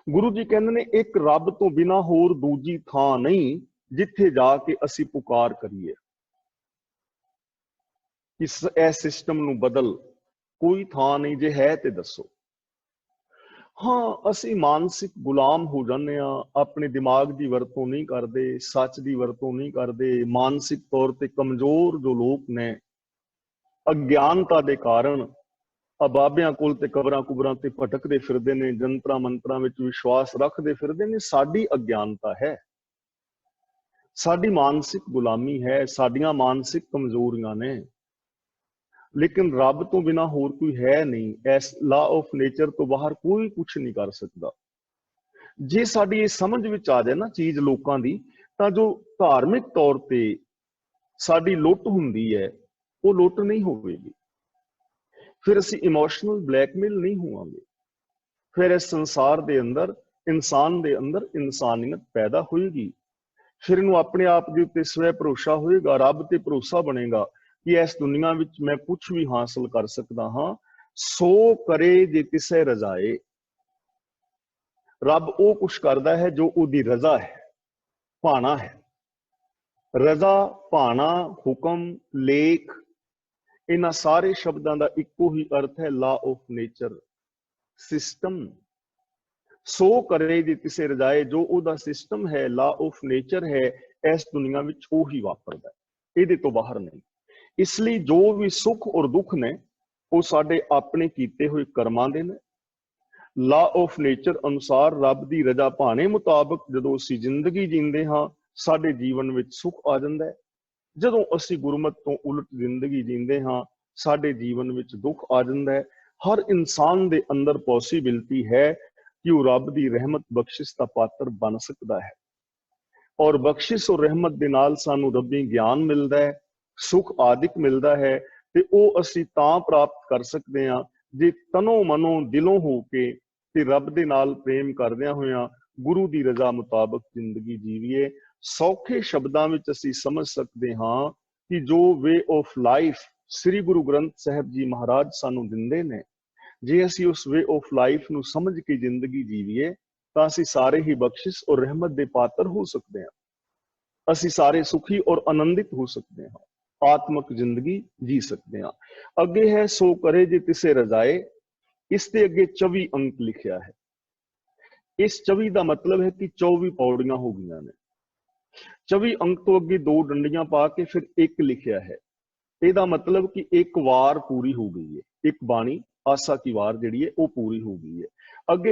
ਗੁਰੂ ਜੀ ਕਹਿੰਦੇ ਨੇ, ਇੱਕ ਰੱਬ ਤੋਂ ਬਿਨਾਂ ਹੋਰ ਦੂਜੀ ਥਾਂ ਨਹੀਂ ਜਿੱਥੇ ਜਾ ਕੇ ਅਸੀਂ ਪੁਕਾਰ ਕਰੀਏ। ਇਸ ਸਿਸਟਮ ਨੂੰ ਬਦਲ, ਕੋਈ ਥਾਂ ਨਹੀਂ, ਜੇ ਹੈ ਤੇ ਦੱਸੋ। ਹਾਂ, ਅਸੀਂ ਮਾਨਸਿਕ ਗੁਲਾਮ ਹੋ ਜਾਂਦੇ ਹਾਂ, ਆਪਣੇ ਦਿਮਾਗ ਦੀ ਵਰਤੋਂ ਨਹੀਂ ਕਰਦੇ, ਸੱਚ ਦੀ ਵਰਤੋਂ ਨਹੀਂ ਕਰਦੇ। ਮਾਨਸਿਕ ਤੌਰ ਤੇ ਕਮਜ਼ੋਰ ਜੋ ਲੋਕ ਨੇ, ਅਗਿਆਨਤਾ ਦੇ ਕਾਰਨ ਬਾਬਿਆਂ ਕੋਲ ਤੇ ਕਬਰਾਂ ਕੁਬਰਾਂ ਤੇ ਭਟਕਦੇ ਫਿਰਦੇ ਨੇ, ਜੰਤਰਾਂ ਮੰਤਰਾਂ ਵਿੱਚ ਵਿਸ਼ਵਾਸ ਰੱਖਦੇ ਫਿਰਦੇ ਨੇ। ਸਾਡੀ ਅਗਿਆਨਤਾ ਹੈ, ਸਾਡੀ ਮਾਨਸਿਕ ਗੁਲਾਮੀ ਹੈ, ਸਾਡੀਆਂ ਮਾਨਸਿਕ ਕਮਜ਼ੋਰੀਆਂ ਨੇ। ਲੇਕਿਨ ਰੱਬ ਤੋਂ ਬਿਨਾਂ ਹੋਰ ਕੋਈ ਹੈ ਨਹੀਂ। ਇਸ ਲਾ ਆਫ ਨੇਚਰ ਤੋਂ ਬਾਹਰ ਕੋਈ ਕੁਛ ਨਹੀਂ ਕਰ ਸਕਦਾ। ਜੇ ਸਾਡੀ ਇਹ ਸਮਝ ਵਿੱਚ ਆ ਜਾਏ ਨਾ ਚੀਜ਼ ਲੋਕਾਂ ਦੀ, ਤਾਂ ਜੋ ਧਾਰਮਿਕ ਤੌਰ ਤੇ ਸਾਡੀ ਲੁੱਟ ਹੁੰਦੀ ਹੈ, ਉਹ ਲੁੱਟ ਨਹੀਂ ਹੋਵੇਗੀ। ਫਿਰ ਅਸੀਂ ਇਮੋਸ਼ਨਲ ਬਲੈਕਮੇਲ ਨਹੀਂ ਹੋਵਾਂਗੇ। ਫਿਰ ਇਸ ਸੰਸਾਰ ਦੇ ਅੰਦਰ, ਇਨਸਾਨ ਦੇ ਅੰਦਰ ਇਨਸਾਨੀਅਤ ਪੈਦਾ ਹੋਏਗੀ। ਫਿਰ ਇਹਨੂੰ ਆਪਣੇ ਆਪ ਦੇ ਉੱਤੇ ਸਵੈ ਭਰੋਸਾ ਹੋਏਗਾ, ਰੱਬ ਤੇ ਭਰੋਸਾ ਬਣੇਗਾ ਕਿ ਇਸ ਦੁਨੀਆ ਵਿੱਚ ਮੈਂ ਕੁਛ ਵੀ ਹਾਸਲ ਕਰ ਸਕਦਾ ਹਾਂ। ਸੋ ਕਰੇ ਜੇ ਤਿਸੈ ਰਜ਼ਾਏ। ਰੱਬ ਉਹ ਕੁਛ ਕਰਦਾ ਹੈ ਜੋ ਉਹਦੀ ਰਜ਼ਾ ਹੈ, ਭਾਣਾ ਹੈ। ਰਜ਼ਾ, ਭਾਣਾ, ਹੁਕਮ, ਲੇਖ, ਇਹਨਾਂ ਸਾਰੇ ਸ਼ਬਦਾਂ ਦਾ ਇੱਕੋ ਹੀ ਅਰਥ ਹੈ, ਲਾ ਆਫ ਨੇਚਰ, ਸਿਸਟਮ। ਸੋ ਕਰੇ ਜੇ ਕਿਸੇ ਰਜ਼ਾਏ, ਜੋ ਉਹਦਾ ਸਿਸਟਮ ਹੈ, ਲਾ ਆਫ ਨੇਚਰ ਹੈ, ਇਸ ਦੁਨੀਆ ਵਿੱਚ ਉਹੀ ਵਾਪਰਦਾ, ਇਹਦੇ ਤੋਂ ਬਾਹਰ ਨਹੀਂ। ਇਸ ਲਈ ਜੋ ਵੀ ਸੁੱਖ ਔਰ ਦੁੱਖ ਨੇ, ਉਹ ਸਾਡੇ ਆਪਣੇ ਕੀਤੇ ਹੋਏ ਕਰਮਾਂ ਦੇ ਨੇ। ਲਾ ਆਫ ਨੇਚਰ ਅਨੁਸਾਰ, ਰੱਬ ਦੀ ਰਜ਼ਾ ਭਾਣੇ ਮੁਤਾਬਕ ਜਦੋਂ ਅਸੀਂ ਜ਼ਿੰਦਗੀ ਜੀਂਦੇ ਹਾਂ, ਸਾਡੇ ਜੀਵਨ ਵਿੱਚ ਸੁੱਖ ਆ ਜਾਂਦਾ ਹੈ। ਜਦੋਂ ਅਸੀਂ ਗੁਰਮਤ ਤੋਂ ਉਲਟ ਜ਼ਿੰਦਗੀ ਜੀਂਦੇ ਹਾਂ, ਸਾਡੇ ਜੀਵਨ ਵਿੱਚ ਦੁੱਖ ਆ ਜਾਂਦਾ ਹੈ। ਹਰ ਇਨਸਾਨ ਦੇ ਅੰਦਰ ਪੋਸੀਬਿਲਿਟੀ ਹੈ ਕਿ ਉਹ ਰੱਬ ਦੀ ਰਹਿਮਤ ਬਖਸ਼ਿਸ਼ ਦਾ ਪਾਤਰ ਬਣ ਸਕਦਾ ਹੈ। ਔਰ ਬਖਸ਼ਿਸ਼ ਔਰ ਰਹਿਮਤ ਦੇ ਨਾਲ ਸਾਨੂੰ ਰੱਬੀ ਗਿਆਨ ਮਿਲਦਾ ਹੈ, ਸੁੱਖ ਆਦਿਕ ਮਿਲਦਾ ਹੈ। ਤੇ ਉਹ ਅਸੀਂ ਤਾਂ ਪ੍ਰਾਪਤ ਕਰ ਸਕਦੇ ਹਾਂ ਜੇ ਤਨੋਂ ਮਨੋਂ ਦਿਲੋਂ ਹੋ ਕੇ ਤੇ ਰੱਬ ਦੇ ਨਾਲ ਪ੍ਰੇਮ ਕਰਦਿਆਂ ਹੋਇਆਂ ਗੁਰੂ ਦੀ ਰਜ਼ਾ ਮੁਤਾਬਕ ਜ਼ਿੰਦਗੀ ਜੀਵੀਏ। ਸੌਖੇ ਸ਼ਬਦਾਂ ਵਿੱਚ ਅਸੀਂ ਸਮਝ ਸਕਦੇ ਹਾਂ ਕਿ ਜੋ ਵੇ ਆਫ ਲਾਈਫ ਸ੍ਰੀ ਗੁਰੂ ਗ੍ਰੰਥ ਸਾਹਿਬ ਜੀ ਮਹਾਰਾਜ ਸਾਨੂੰ ਦਿੰਦੇ ਨੇ, ਜੇ ਅਸੀਂ ਉਸ ਵੇ ਆਫ ਲਾਈਫ ਨੂੰ ਸਮਝ ਕੇ ਜ਼ਿੰਦਗੀ ਜੀਵੀਏ ਤਾਂ ਅਸੀਂ ਸਾਰੇ ਹੀ ਬਖਸ਼ਿਸ਼ ਔਰ ਰਹਿਮਤ ਦੇ ਪਾਤਰ ਹੋ ਸਕਦੇ ਹਾਂ। ਅਸੀਂ ਸਾਰੇ ਸੁਖੀ ਔਰ ਆਨੰਦਿਤ ਹੋ ਸਕਦੇ ਹਾਂ, ਆਤਮਕ ਜ਼ਿੰਦਗੀ ਜੀ ਸਕਦੇ ਹਾਂ। ਅੱਗੇ ਹੈ ਸੋ ਕਰੇ ਜੇ ਤਿਸੇ ਰਜ਼ਾਏ। ਇਸ ਦੇ ਅੱਗੇ 24 ਅੰਕ ਲਿਖਿਆ ਹੈ। ਇਸ 24 ਦਾ ਮਤਲਬ ਹੈ ਕਿ 24 ਪੌੜੀਆਂ ਹੋ ਗਈਆਂ ਨੇ। 24 ਅੰਕ ਤੋਂ ਅੱਗੇ 2 ਡੰਡੀਆਂ ਪਾ ਕੇ ਫਿਰ 1 ਲਿਖਿਆ ਹੈ। ਇਹਦਾ ਮਤਲਬ ਕਿ ਇੱਕ ਵਾਰ ਪੂਰੀ ਹੋ ਗਈ ਹੈ, ਇੱਕ ਬਾਣੀ ਆਸਾ ਕੀ ਵਾਰ ਜਿਹੜੀ ਹੈ ਉਹ ਪੂਰੀ ਹੋ ਗਈ ਹੈ। ਅੱਗੇ